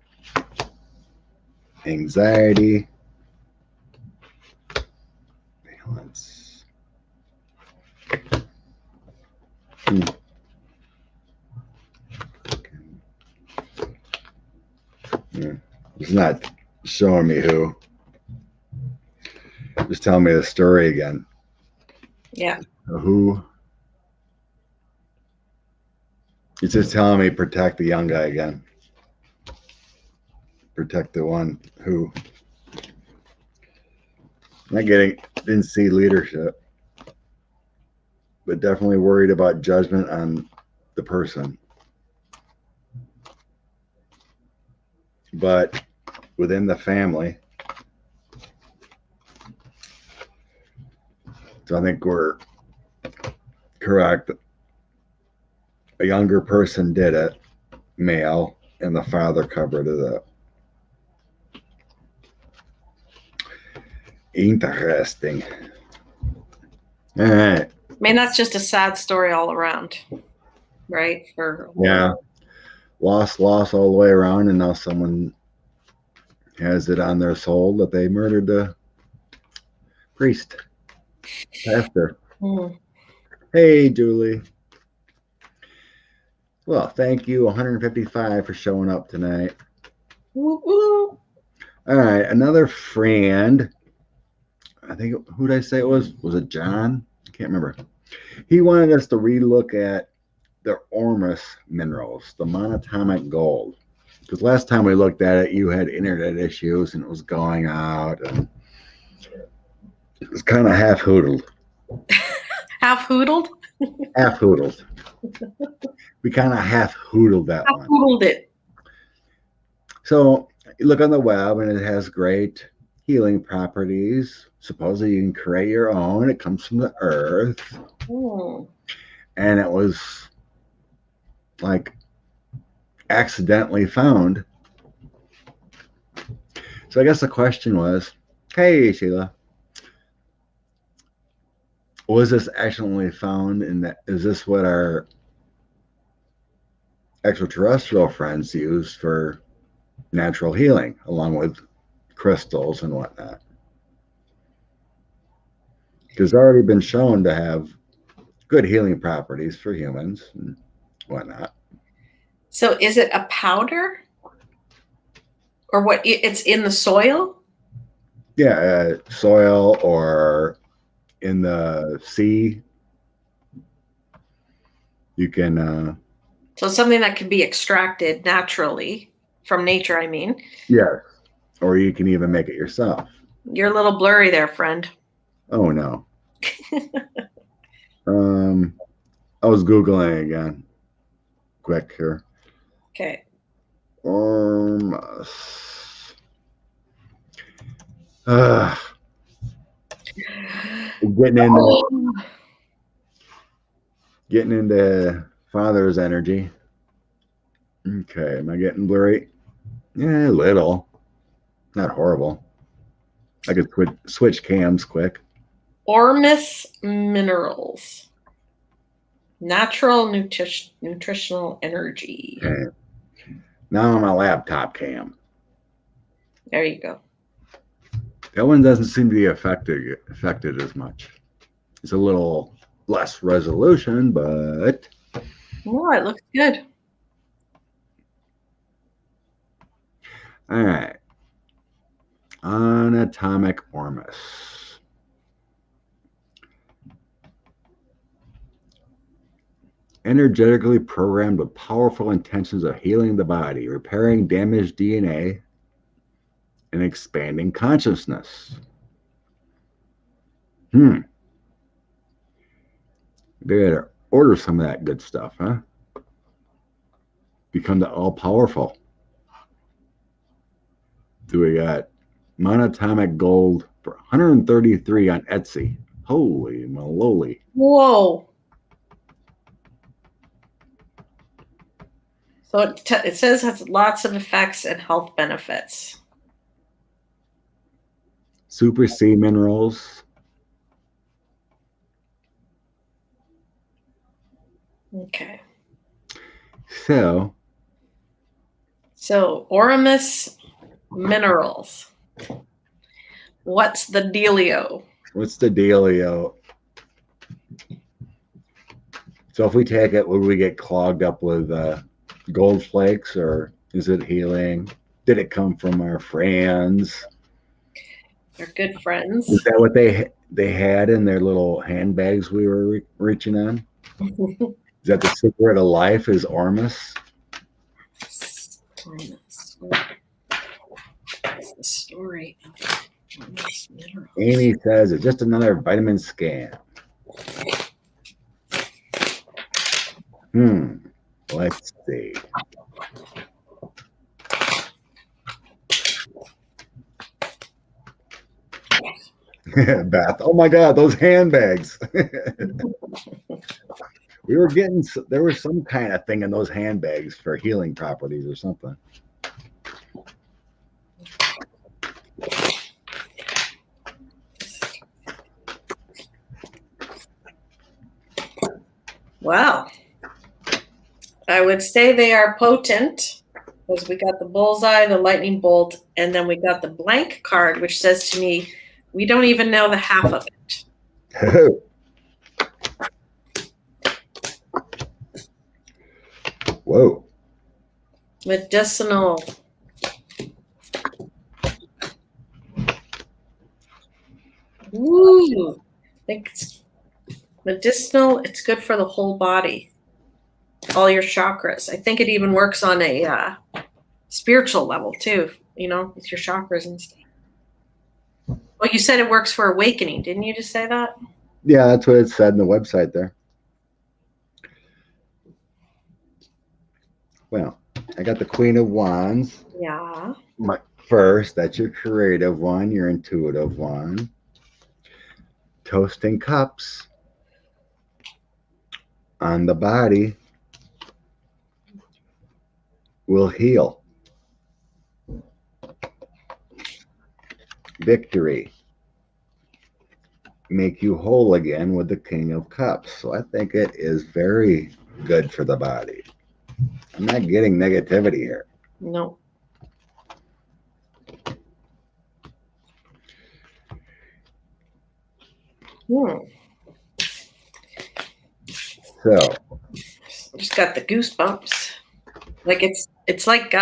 Anxiety. Balance. It's not showing me who. Just telling me the story again. Yeah. Who? It's just telling me protect the young guy again. Protect the one who. Didn't see leadership, but definitely worried about judgment on the person. But within the family. So I think we're correct. A younger person did it, male, and the father covered it up. Interesting. All right. I mean, that's just a sad story all around, right? Yeah. Loss all the way around, and now someone has it on their soul that they murdered the priest, pastor. Hey, Julie. Well, thank you, 155, for showing up tonight. Woo-woo. All right, another friend. I think, who did I say it was? Was it John? I can't remember. He wanted us to relook at the Ormus minerals, the monatomic gold. Because last time we looked at it, you had internet issues and it was going out. And it was kind of half hoodled. Half hoodled? Half hoodled. We kind of half hoodled that one. Half hoodled it. So you look on the web and it has great healing properties. Supposedly you can create your own. It comes from the earth. And it was like accidentally found. So I guess the question was, hey, Sheila, was this accidentally found? Is this what our extraterrestrial friends use for natural healing, along with crystals and whatnot? Because it's already been shown to have good healing properties for humans and whatnot. So is it a powder? Or what? It's in the soil? Yeah, soil or in the sea. You can. So something that can be extracted naturally from nature, I mean. Yes. Or you can even make it yourself. You're a little blurry there, friend. Oh, no. I was Googling again. Quick here. Okay. Ormus. Getting into father's energy. Okay, am I getting blurry? Yeah, a little. Not horrible. I could switch cams quick. Ormus minerals. Natural nutritional energy. Okay. Now I'm a laptop cam. There you go. That one doesn't seem to be affected as much. It's a little less resolution, but Oh, it looks good. All right. Anatomic Ormus. Energetically programmed with powerful intentions of healing the body, repairing damaged DNA, and expanding consciousness. There, order some of that good stuff, huh? Become the all-powerful. Do we got monatomic gold for 133 on Etsy? Holy moly. Whoa. So it says it has lots of effects and health benefits. Super C minerals. Okay. So Ormus minerals. What's the dealio? what's the dealio? So if we take it, would we get clogged up with gold flakes, or is it healing? Did it come from our friends? They're good friends. Is that what they had in their little handbags we were reaching on? Is that the secret of life? Is Ormus? Ormus. What's the story of Ormus minerals? Amy says it's just another vitamin scam. Let's see. Beth, oh my God, those handbags. We were getting, there was some kind of thing in those handbags for healing properties or something. Wow. I would say they are potent because we got the bullseye, the lightning bolt, and then we got the blank card, which says to me, we don't even know the half of it. Whoa. Medicinal. Ooh. I think it's medicinal. It's good for the whole body. All your chakras. I think it even works on a spiritual level too, you know, with your chakras and stuff. Well, you said it works for awakening. Didn't you just say that? Yeah, that's what it said in the website there. Well, I got the Queen of Wands. Yeah. First, that's your creative one, your intuitive one. Toasting cups on the body will heal. Victory. Make you whole again with the King of Cups. So I think it is very good for the body. I'm not getting negativity here. No. So Just got the goosebumps. Like it's like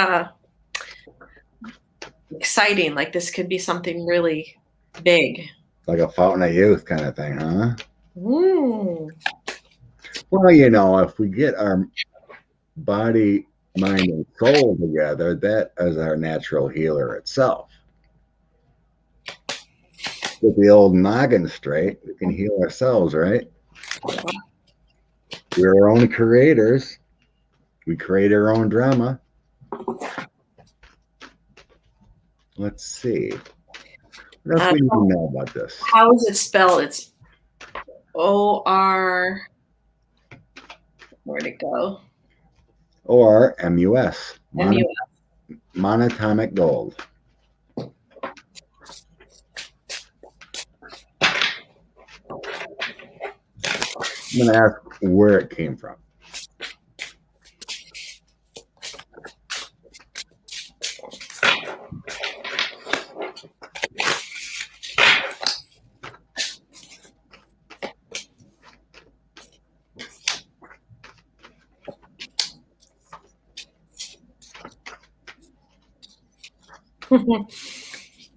exciting. Like this could be something really big. like a fountain of youth kind of thing, huh? Well, you know, if we get our body, mind, and soul together, that is our natural healer itself. With the old noggin straight, we can heal ourselves, right? We're our own creators. We create our own drama. Let's see. What else we need to know about this? How is it spelled? It's O-R. Where'd it go? Or M-U-S. M-U-S. Monatomic gold. I'm going to ask where it came from.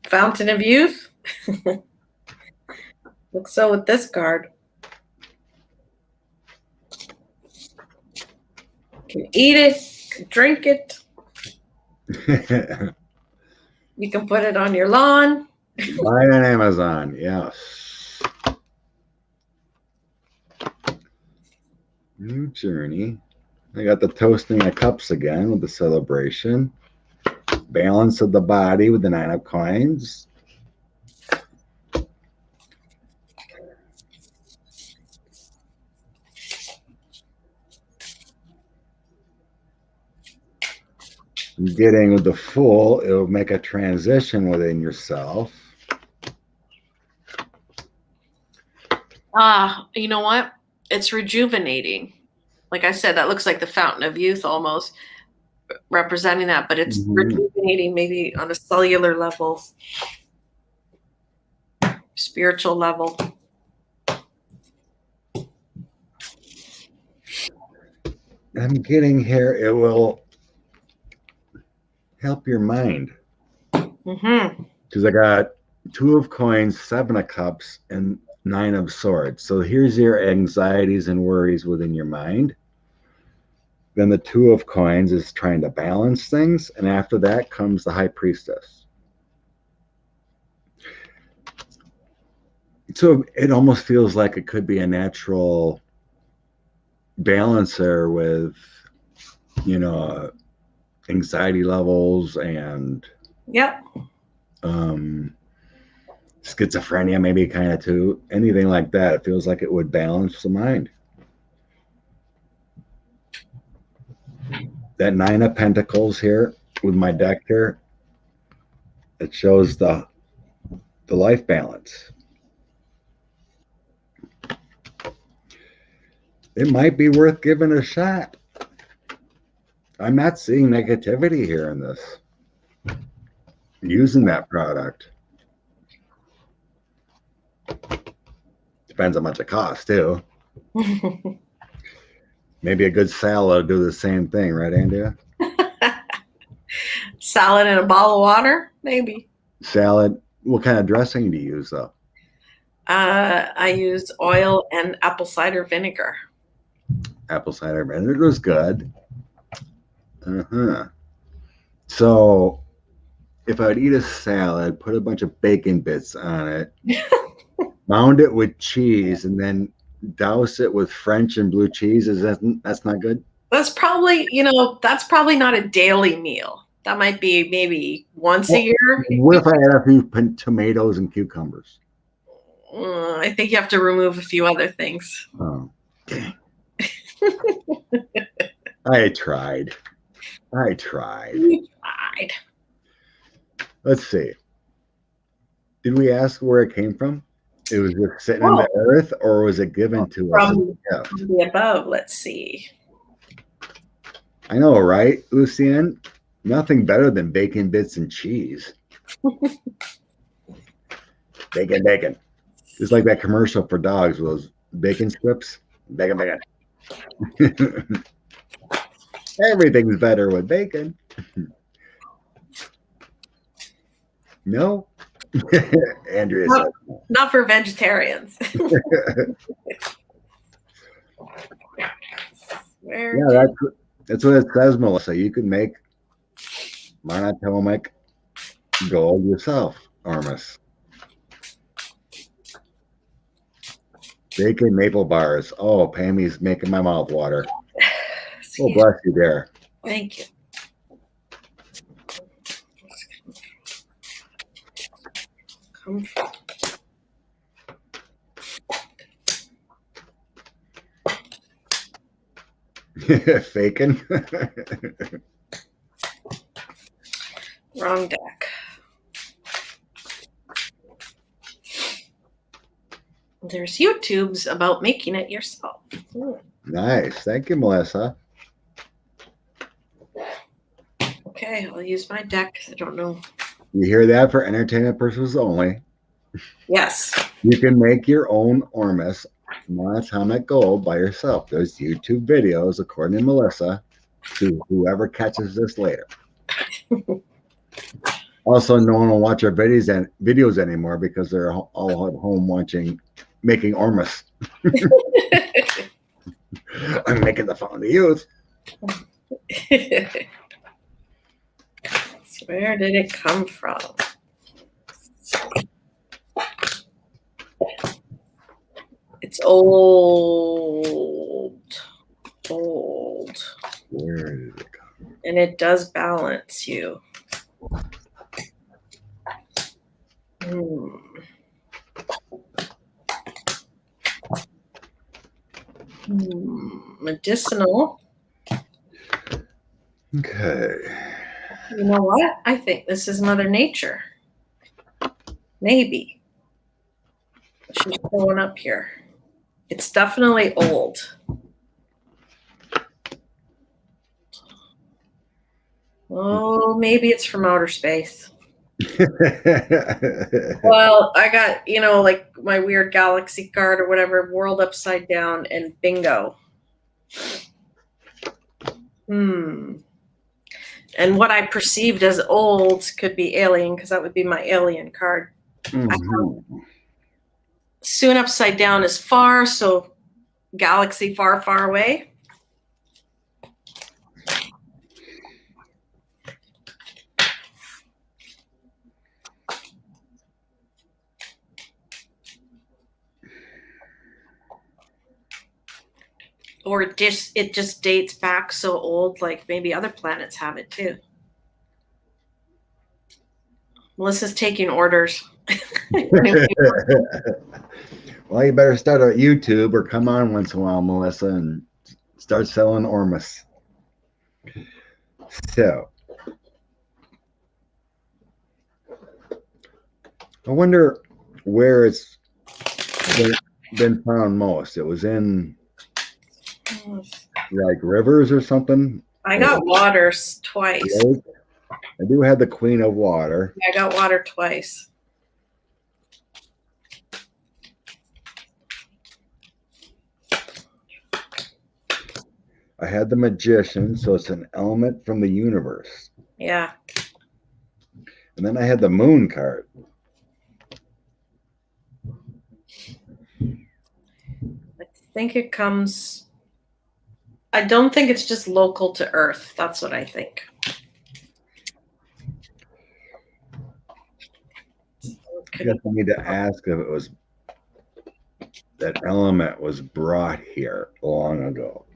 Fountain of Youth. Looks so with this card. Can eat it, can drink it. You can put it on your lawn. Buy it on Amazon, yes. New journey. I got the toasting of cups again with the celebration. Balance of the body with the 9 of coins. Getting with the Fool, it will make a transition within yourself. You know what? It's rejuvenating. Like I said, that looks like the fountain of youth almost representing that, but it's rejuvenating maybe on a cellular level, spiritual level. I'm getting here, it will help your mind. Because I got 2 of coins, 7 of cups, and 9 of swords. So here's your anxieties and worries within your mind. Then the 2 of coins is trying to balance things. And after that comes the high priestess. So it almost feels like it could be a natural balancer with, you know, anxiety levels and schizophrenia, maybe kind of too. Anything like that. It feels like it would balance the mind. That 9 of Pentacles here with my deck here, it shows the life balance. It might be worth giving a shot. I'm not seeing negativity here in this. Using that product. Depends how much it costs too. Maybe a good salad will do the same thing, right, Andrea? Salad in a bottle of water, maybe. Salad. What kind of dressing do you use, though? I use oil and apple cider vinegar. Apple cider vinegar is good. So, if I would eat a salad, put a bunch of bacon bits on it, mound it with cheese, and then douse it with French and blue cheese, that's not good? That's probably, that's probably not a daily meal. That might be maybe once a year. What if I add a few tomatoes and cucumbers? I think you have to remove a few other things. Oh, dang. I tried. You tried. Let's see. Did we ask where it came from? It was just sitting in the earth, or was it given to us? From the above, let's see. I know, right, Lucienne? Nothing better than bacon bits and cheese. Bacon, bacon. It's like that commercial for dogs with those bacon strips. Bacon, bacon. Everything's better with bacon. No? Andrea said no. Not for vegetarians. Yeah, that's what it says, Melissa. You can make monatomic gold yourself, Ormus. Bacon maple bars. Oh, Pammy's making my mouth water. Oh, bless you there. Thank you. Comfort. Faking. Wrong deck. There's YouTubes about making it yourself. Nice. Thank you, Melissa. Okay, I'll use my deck because I don't know. You hear that? For entertainment purposes only. Yes. You can make your own Ormus monatomic gold by yourself. There's YouTube videos, according to Melissa, to whoever catches this later. Also, no one will watch our videos anymore because they're all at home making Ormus. I'm making the fun of the youth. Where did it come from? It's old. And it does balance you. Medicinal. Okay. You know what? I think this is Mother Nature. Maybe. She's showing up here. It's definitely old. Oh, maybe it's from outer space. Well, I got, like my weird galaxy card or whatever, world upside down, and bingo. And what I perceived as old could be alien, because that would be my alien card. Mm-hmm. Soon upside down is far, so galaxy far, far away. Or it just dates back so old, like maybe other planets have it too. Melissa's taking orders. Well, you better start at YouTube or come on once in a while, Melissa, and start selling Ormus. So, I wonder where it's been found most. It was in like rivers or something. I got waters twice. I do have the Queen of Water. I got water twice. I had the Magician, so it's an element from the universe. Yeah. And then I had the Moon card. I think it comes... I don't think it's just local to Earth. That's what I think. I guess I need to ask if it was that element was brought here long ago.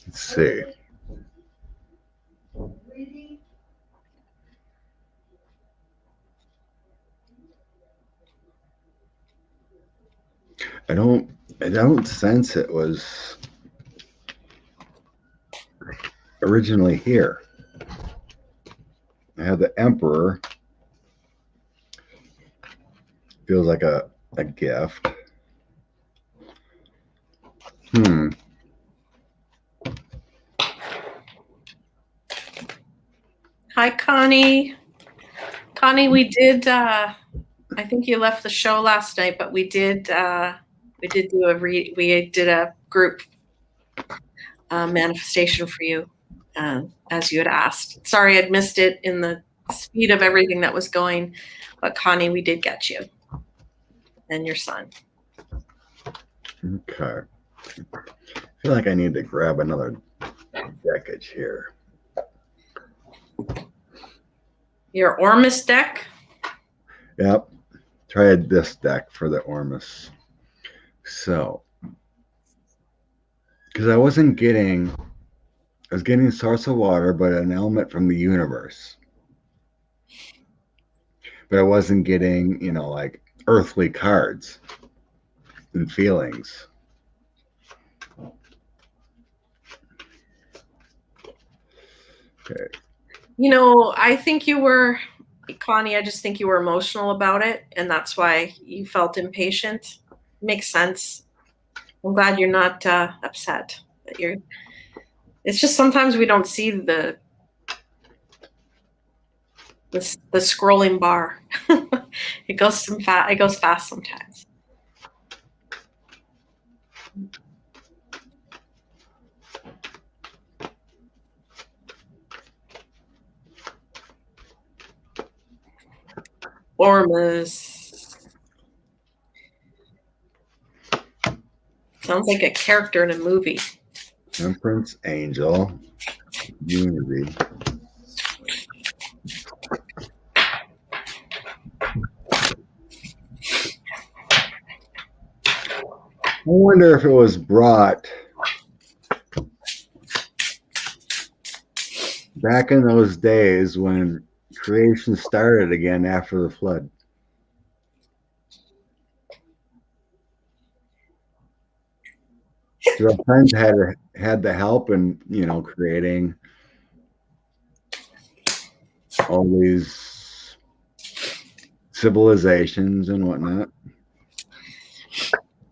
Let's see. I don't sense it was originally here. I have the Emperor. Feels like a gift. Hi, Connie. Connie, we did, I think you left the show last night, but we did do a group manifestation for you, as you had asked. Sorry, I'd missed it in the speed of everything that was going, but Connie, we did get you and your son. Okay. I feel like I need to grab another deckage here. Your Ormus deck? Yep. Tried this deck for the Ormus. So, because I was getting Source of Water, but an element from the universe. But I wasn't getting, like earthly cards and feelings. Okay. I think you were, Connie, I just think you were emotional about it, and that's why you felt impatient. Makes sense. I'm glad you're not upset. It's just sometimes we don't see the scrolling bar. It goes fast sometimes. Ormus. Sounds like a character in a movie. Temperance, Angel, Unity. wonder if it was brought back in those days when creation started again after the flood. So our friends had the help in, creating all these civilizations and whatnot.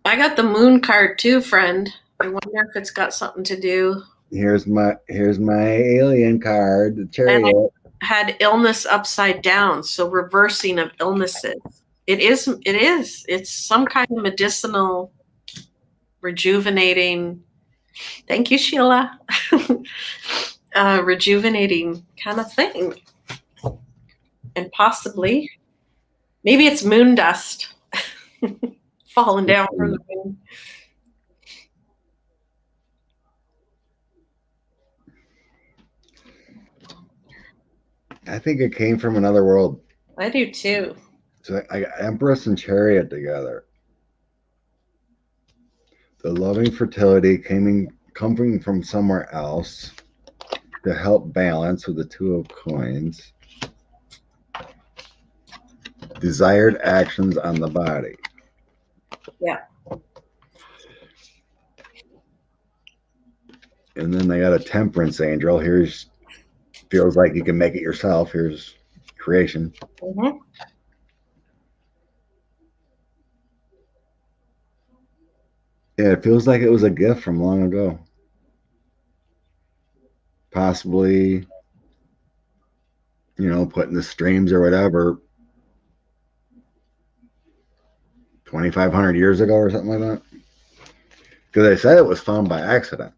I got the moon card too, friend. I wonder if it's got something to do. Here's my alien card, the chariot. And I had illness upside down, so reversing of illnesses. It is. It's some kind of medicinal, rejuvenating. Thank you, Sheila. Rejuvenating kind of thing. And possibly, maybe it's moon dust falling down from the moon. I think it came from another world. I do too. So I got Empress and Chariot together. The loving fertility coming from somewhere else to help balance with the Two of Coins. Desired actions on the body. Yeah. And then they got a Temperance angel. Here's feels like you can make it yourself. Here's creation. Mm-hmm. Yeah, it feels like it was a gift from long ago. Possibly, put in the streams or whatever 2,500 years ago or something like that. Because they said it was found by accident.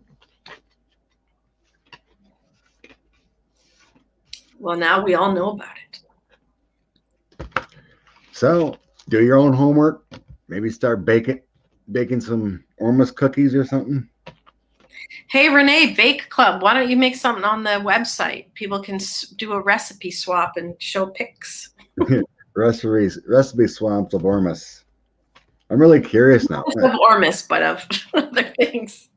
Well, now we all know about it. So, do your own homework. Maybe start baking some Ormus cookies or something. Hey, Renee, Bake Club, why don't you make something on the website? People can do a recipe swap and show pics. Recipe swamps of Ormus. I'm really curious now. Not of Ormus, but of other things.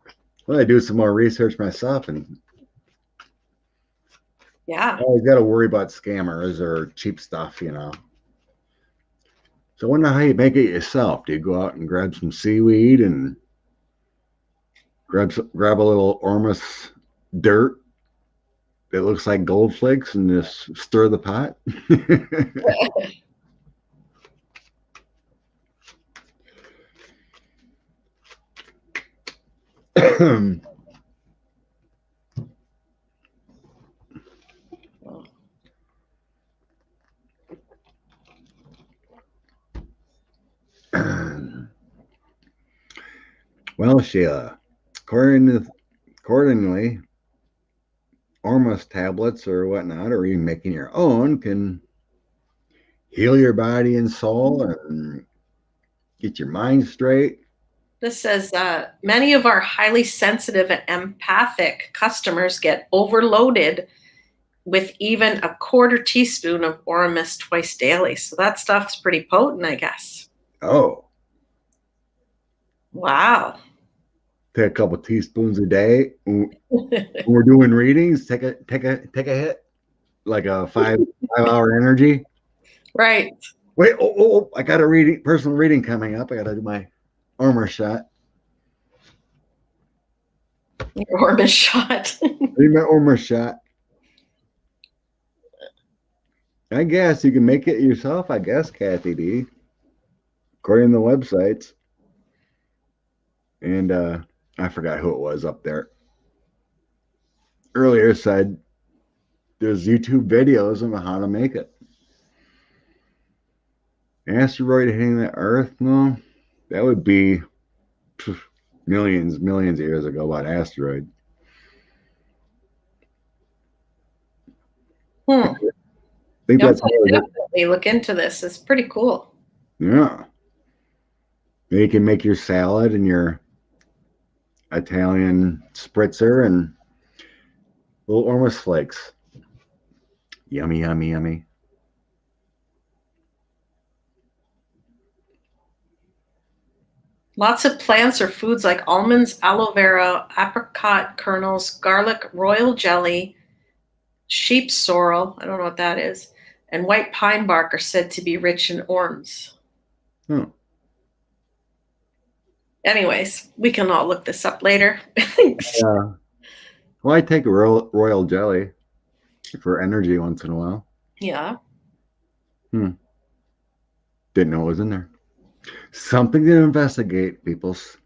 Well, I do some more research myself, and yeah, I always got to worry about scammers or cheap stuff, So I wonder how you make it yourself. Do you go out and grab some seaweed and grab a little Ormus dirt that looks like gold flakes and just stir the pot? Well, Sheila, accordingly, Ormus tablets or whatnot, or even making your own, can heal your body and soul and get your mind straight. This says many of our highly sensitive and empathic customers get overloaded with even a quarter teaspoon of Ormus twice daily. So that stuff's pretty potent, I guess. Oh. Wow. Take a couple teaspoons a day. When we're doing readings, take a hit, like a 5-hour energy. Right. Wait, I got a personal reading coming up. I got to do my Ormus shot. Your Ormus shot. Need my Ormus shot. I guess you can make it yourself, I guess, Kathy D. According to the websites. And I forgot who it was up there. Earlier said there's YouTube videos on how to make it. Asteroid hitting the Earth? No, that would be millions of years ago. About asteroid. I think that's definitely look into this. It's pretty cool. Yeah. You can make your salad and your Italian spritzer and little Ormus flakes. Yummy, yummy, yummy. Lots of plants or foods like almonds, aloe vera, apricot kernels, garlic, royal jelly, sheep sorrel, I don't know what that is, and white pine bark are said to be rich in orms. Oh. Anyways, we can all look this up later. Yeah. Well, I take a royal jelly for energy once in a while. Yeah. Didn't know it was in there. Something to investigate, peoples.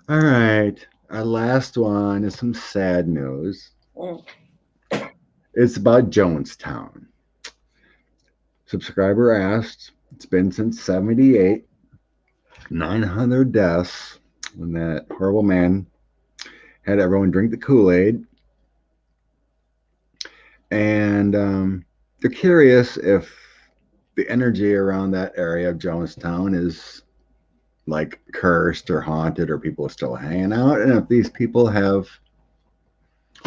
All right. Our last one is some sad news. It's about Jonestown. Subscriber asked, it's been since 78, 900 deaths when that horrible man had everyone drink the Kool-Aid. And they're curious if the energy around that area of Jonestown is like cursed or haunted, or people are still hanging out, and if these people have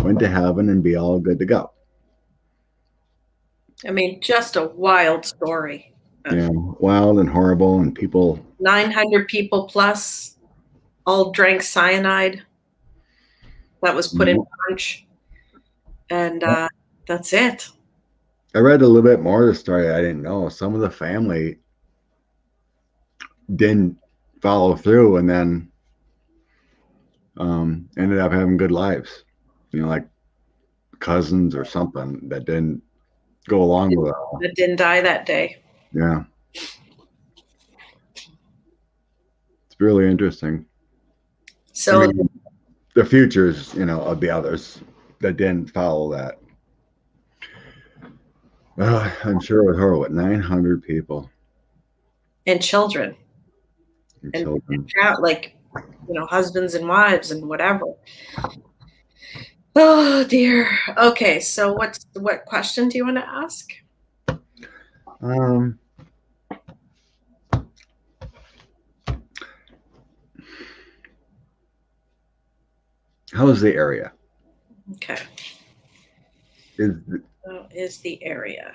went to heaven and be all good to go. I mean, just a wild story. Yeah, wild and horrible, and people. 900 people plus all drank cyanide that was put in punch, and that's it. I read a little bit more of the story. I didn't know some of the family didn't follow through, and then ended up having good lives. You know, like cousins or something that didn't go along with it all. That didn't die that day. Yeah. It's really interesting. So I mean, the futures, of the others that didn't follow that. I'm sure it was horrible. 900 people. And children. And children. Like, husbands and wives and whatever. Oh dear. Okay, so what question do you want to ask? How is the area? Okay. How is the area?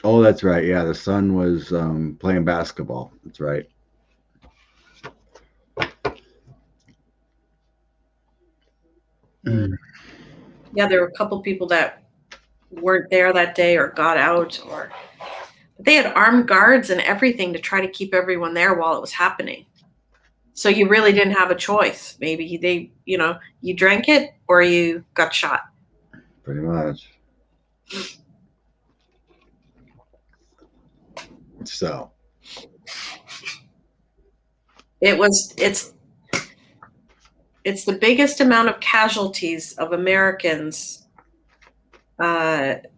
Oh, that's right. Yeah, the son was playing basketball. That's right. Yeah, there were a couple people that weren't there that day or got out, but they had armed guards and everything to try to keep everyone there while it was happening. So you really didn't have a choice. Maybe they, you drank it or you got shot. Pretty much. So it's the biggest amount of casualties of Americans that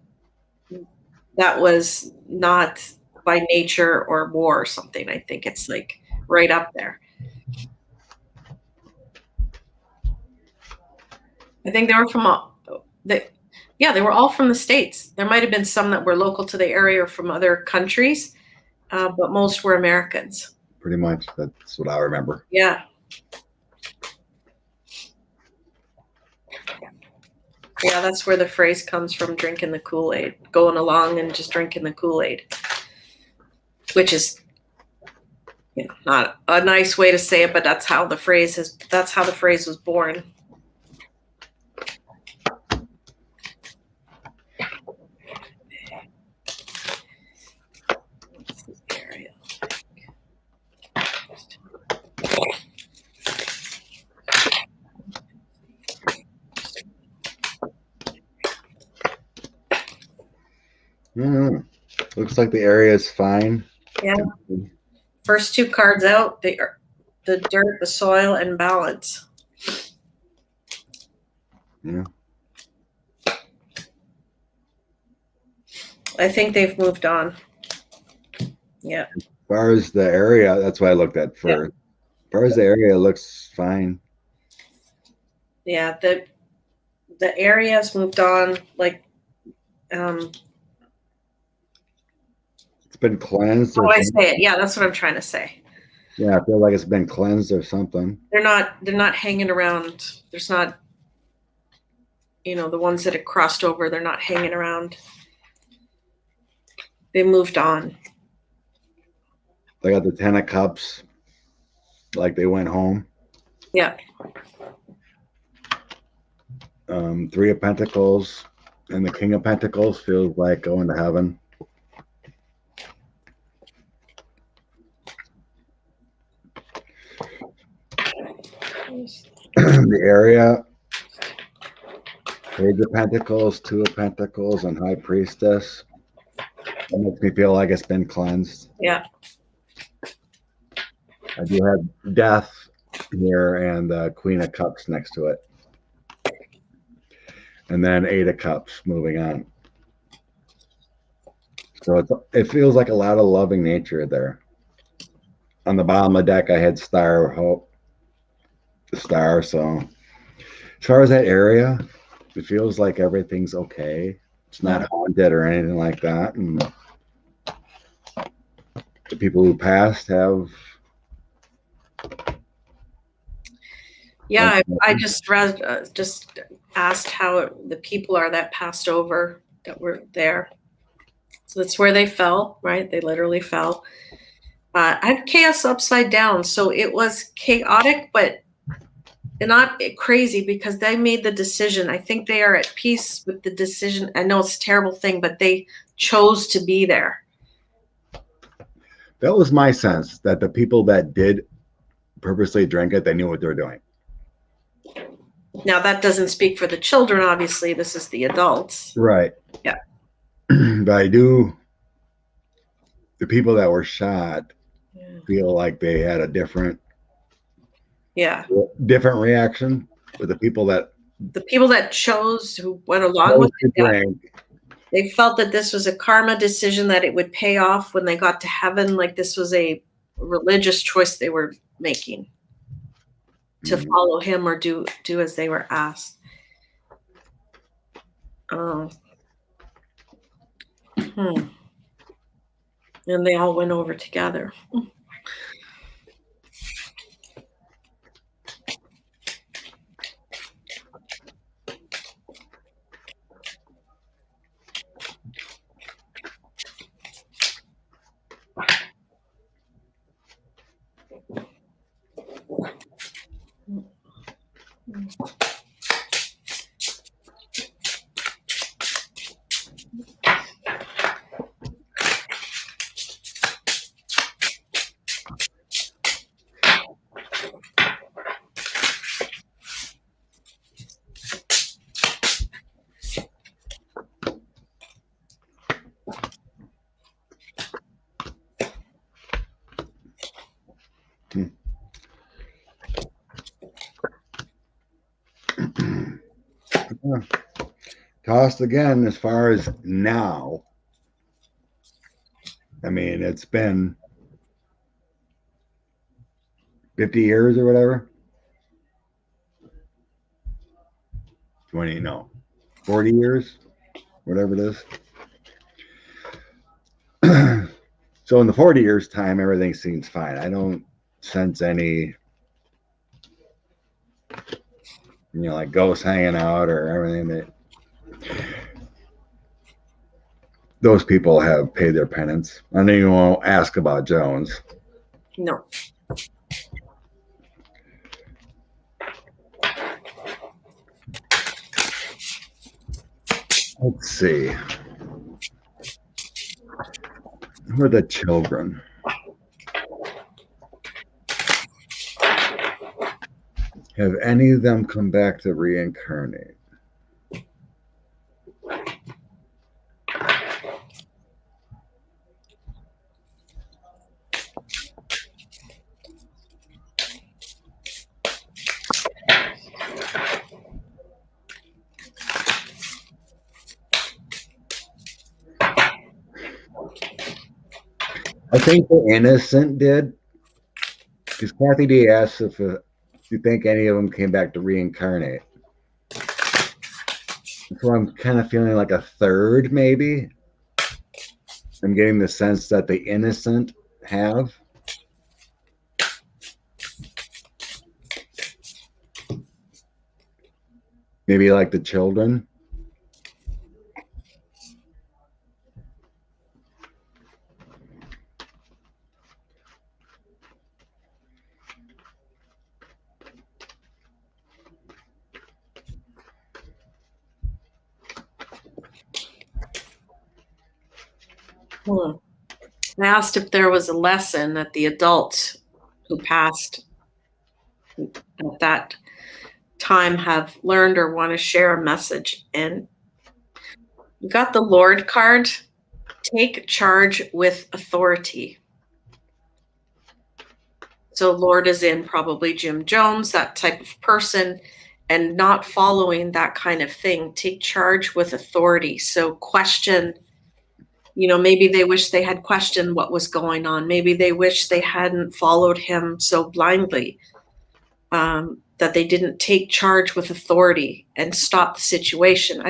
was not by nature or war or something. I think it's like right up there. I think they were they were all from the States. There might have been some that were local to the area or from other countries, but most were Americans. Pretty much. That's what I remember. Yeah. Yeah, that's where the phrase comes from, drinking the Kool-Aid, going along and just drinking the Kool-Aid, which is not a nice way to say it, but that's how the phrase was born. Looks like the area is fine. Yeah. First two cards out, the dirt, the soil, and balance. Yeah. I think they've moved on. Yeah. As far as the area, that's what I looked at first. Yeah. As far as the area, it looks fine. Yeah, the area's moved on. Like, it's been cleansed. I say it. Yeah, that's what I'm trying to say. Yeah, I feel like it's been cleansed or something. They're not hanging around. There's not, the ones that have crossed over, they're not hanging around. They moved on. They got the 10 of Cups like they went home. Yeah. Three of Pentacles and the King of Pentacles feels like going to heaven. The area, Page of Pentacles, Two of Pentacles, and High Priestess. That makes me feel like it's been cleansed. Yeah. I do have Death here and the Queen of Cups next to it. And then Eight of Cups moving on. So it feels like a lot of loving nature there. On the bottom of the deck, I had Star of Hope, the star. So as far as that area, it feels like everything's okay. It's not haunted or anything like that. And the people who passed have. Yeah, I just asked how the people are that passed over that were there. So that's where they fell, right? They literally fell. I have chaos upside down. So it was chaotic, but not crazy because they made the decision. I think they are at peace with the decision. I know it's a terrible thing, but they chose to be there. That was my sense, that the people that did purposely drink it, they knew what they were doing. Now, that doesn't speak for the children, obviously. This is the adults. Right. Yeah. But I do, the people that were shot feel like they had a different reaction. But the people that chose, who went along with it, they felt that this was a karma decision, that it would pay off when they got to heaven. Like this was a religious choice they were making to follow him or do as they were asked. And they all went over together. Tossed again as far as now. I mean, it's been 50 years or whatever. 20, no, 40 years, whatever it is. So in the 40 years time, everything seems fine. I don't sense any, like ghosts hanging out or everything. That those people have paid their penance. I don't even want to ask about Jones. No. Let's see. Who are the children? Have any of them come back to reincarnate? I think the innocent did, because Kathy D asked if you think any of them came back to reincarnate. So I'm kind of feeling like a third, maybe. I'm getting the sense that the innocent have. Maybe like the children. I asked if there was a lesson that the adults who passed at that time have learned or want to share a message. And we got the Lord card. Take charge with authority. So Lord is in probably Jim Jones, that type of person, and not following that kind of thing. Take charge with authority. So question, maybe they wish they had questioned what was going on. Maybe they wish they hadn't followed him so blindly, that they didn't take charge with authority and stop the situation.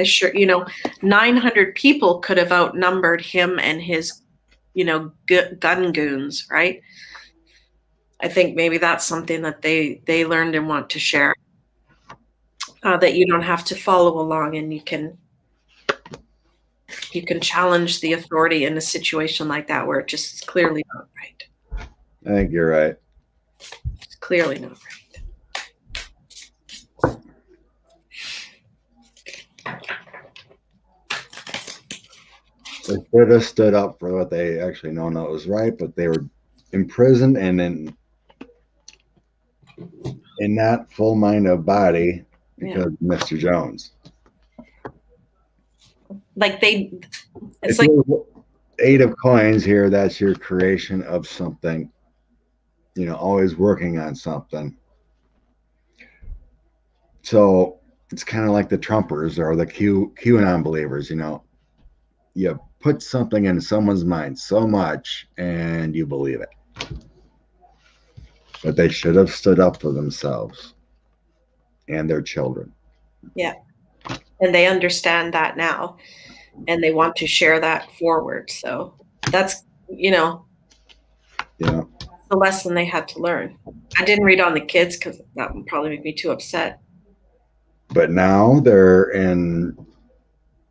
900 people could have outnumbered him and his, gun goons, right? I think maybe that's something that they learned and want to share, that you don't have to follow along, and you can challenge the authority in a situation like that where it just is clearly not right. I think you're right. It's clearly not right. They should have stood up for what they actually know was right, but they were imprisoned and in that full mind of body because of Mr. Jones. Like it's like 8 of coins here. That's your creation of something, always working on something. So it's kind of like the Trumpers or the QAnon believers, you put something in someone's mind so much and you believe it. But they should have stood up for themselves and their children. Yeah. And they understand that now, and they want to share that forward. So that's, the lesson they had to learn. I didn't read on the kids because that would probably make me too upset. But now they're in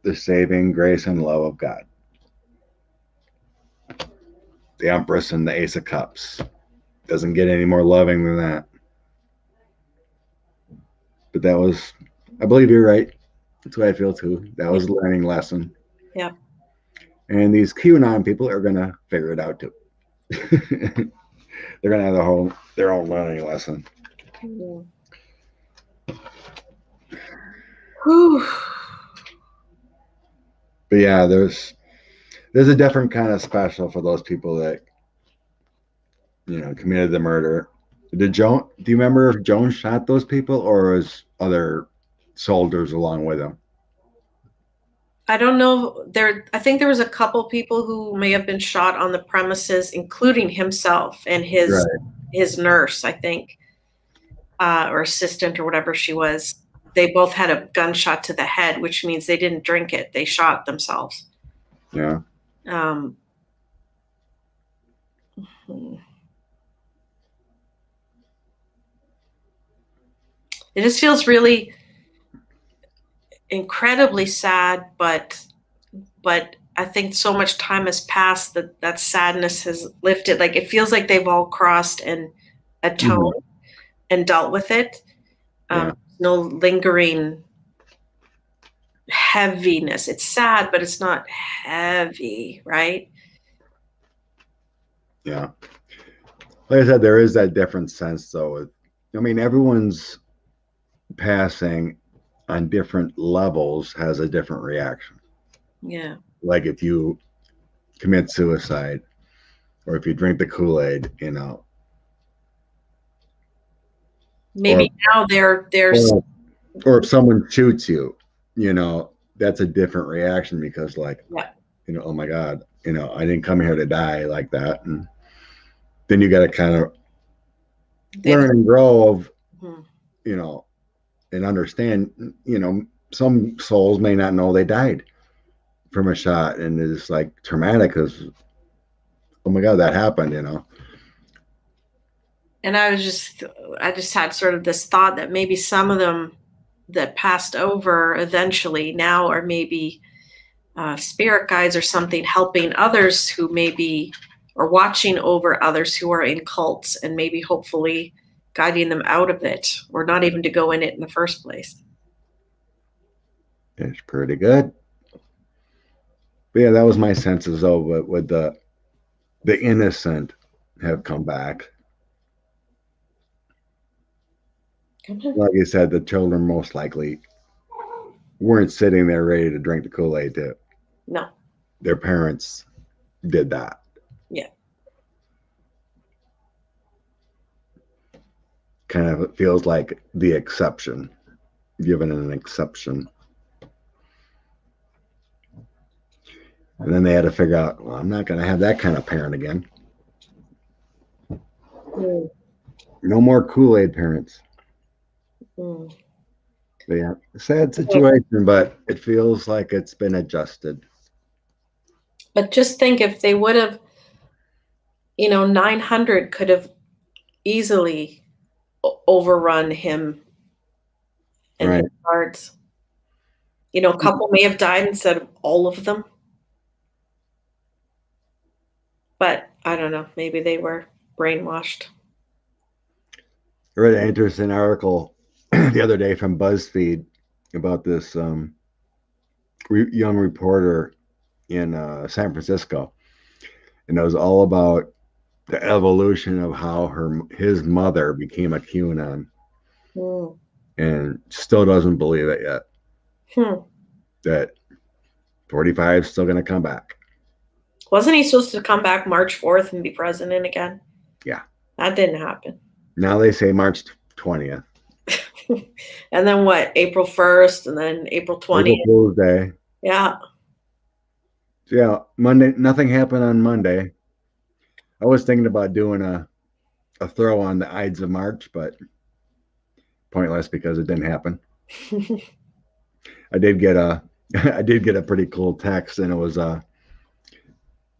the saving grace and love of God. The Empress and the Ace of Cups. Doesn't get any more loving than that. But that was, I believe you're right. That's what I feel too. That was a learning lesson. Yeah. And these QAnon people are going to figure it out too. They're going to have their own learning lesson. Whew. But yeah, there's a different kind of special for those people that committed the murder. Do you remember if Jones shot those people or was other soldiers along with him? I don't know. I think there was a couple people who may have been shot on the premises, including himself and his nurse, I think, or assistant or whatever she was. They both had a gunshot to the head, which means they didn't drink it. They shot themselves. Yeah. It just feels really incredibly sad, but I think so much time has passed that sadness has lifted. Like it feels like they've all crossed and atoned and dealt with it. No lingering heaviness. It's sad, but it's not heavy, right? Yeah. Like I said, there is that different sense though. Everyone's passing on different levels has a different reaction. Yeah. Like if you commit suicide or if you drink the Kool-Aid, Maybe now there's or if someone shoots you, that's a different reaction because oh my God, I didn't come here to die like that. And then you got to kind of learn and grow of, and understand, some souls may not know they died from a shot and it's like traumatic because, oh my God, that happened, And I just had sort of this thought that maybe some of them that passed over eventually now are maybe spirit guides or something helping others who maybe are watching over others who are in cults and maybe hopefully guiding them out of it or not even to go in it in the first place. It's pretty good. But yeah, that was my senses though. But would the innocent have come back? Like you said, the children most likely weren't sitting there ready to drink the Kool-Aid too. No. Their parents did that. Yeah. Kind of feels like the exception, given an exception. And then they had to figure out, well, I'm not going to have that kind of parent again. Mm. No more Kool-Aid parents. Mm. But yeah, sad situation, but it feels like it's been adjusted. But just think if they would have, 900 could have easily overrun him and his guards. A couple may have died instead of all of them. But I don't know. Maybe they were brainwashed. I read an interesting article the other day from BuzzFeed about this young reporter in San Francisco, and it was all about the evolution of how his mother became a QAnon, and still doesn't believe it yet. That 45 is still going to come back. Wasn't he supposed to come back March 4th and be president again? Yeah, that didn't happen. Now they say March 20th. And then what? April 1st, and then April 20th. April Fool's Day. Yeah. Yeah, Monday. Nothing happened on Monday. I was thinking about doing a throw on the Ides of March, but pointless because it didn't happen. I did get a pretty cool text, and it was a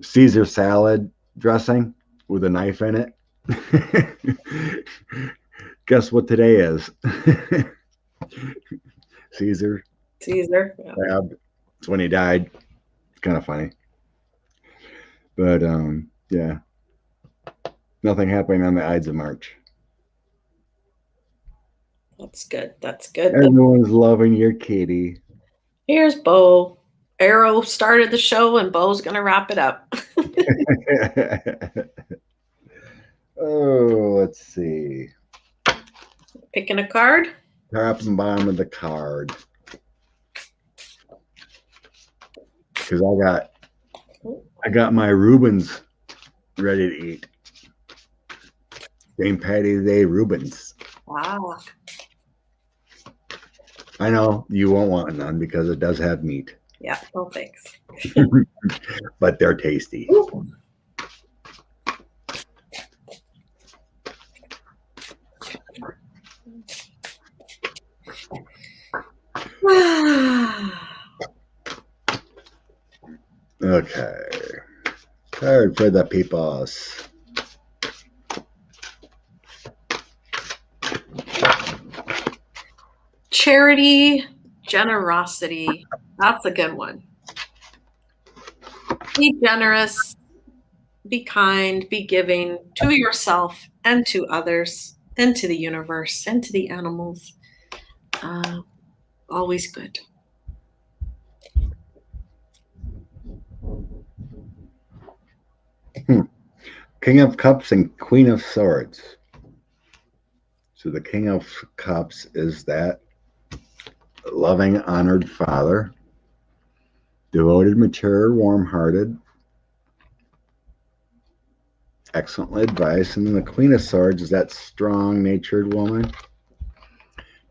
Caesar salad dressing with a knife in it. Guess what today is? Caesar. Yeah. That's when he died. It's kind of funny. But yeah. Nothing happening on the Ides of March. That's good. That's good. Everyone's loving your kitty. Here's Bo. Arrow started the show, and Bo's going to wrap it up. Oh, let's see. Picking a card? Top and bottom of the card. Because I got my Reubens ready to eat. St. Patty's Day Reubens. Wow. I know you won't want none because it does have meat. Yeah, no thanks. But they're tasty. Okay. Card for the peoples. Charity, generosity. That's a good one. Be generous, be kind, be giving to yourself and to others, and to the universe, and to the animals. Always good. King of Cups and Queen of Swords. So the King of Cups is that loving, honored father, devoted, mature, warm-hearted, excellent advice. And then the Queen of Swords is that strong-natured woman,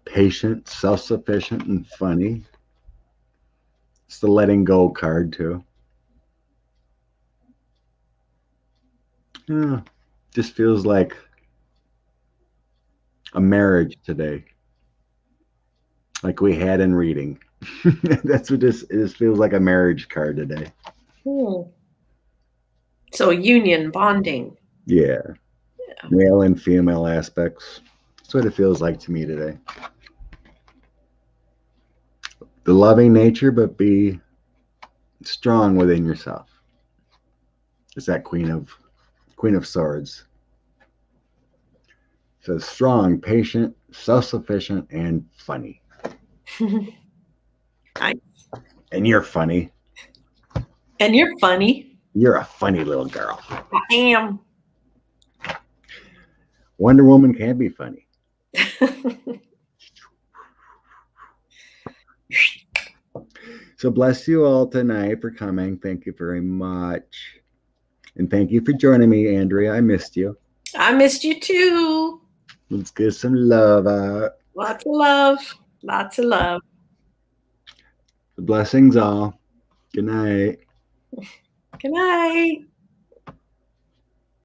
patient, self-sufficient, and funny. It's the letting go card too. Yeah, just feels like a marriage today, like we had in reading. That's what this is. Feels like a marriage card today. So union, bonding. Yeah. Male and female aspects. That's what it feels like to me today. The loving nature, but be strong within yourself. It's that Queen of Swords. So strong, patient, self-sufficient, and funny. Nice. And you're funny. And you're funny. You're a funny little girl. I am. Wonder Woman can be funny. So bless you all tonight for coming. Thank you very much. And thank you for joining me, Andrea. I missed you. I missed you too. Let's get some love out. Lots of love. Lots of love. The blessings all. Good night. Good night.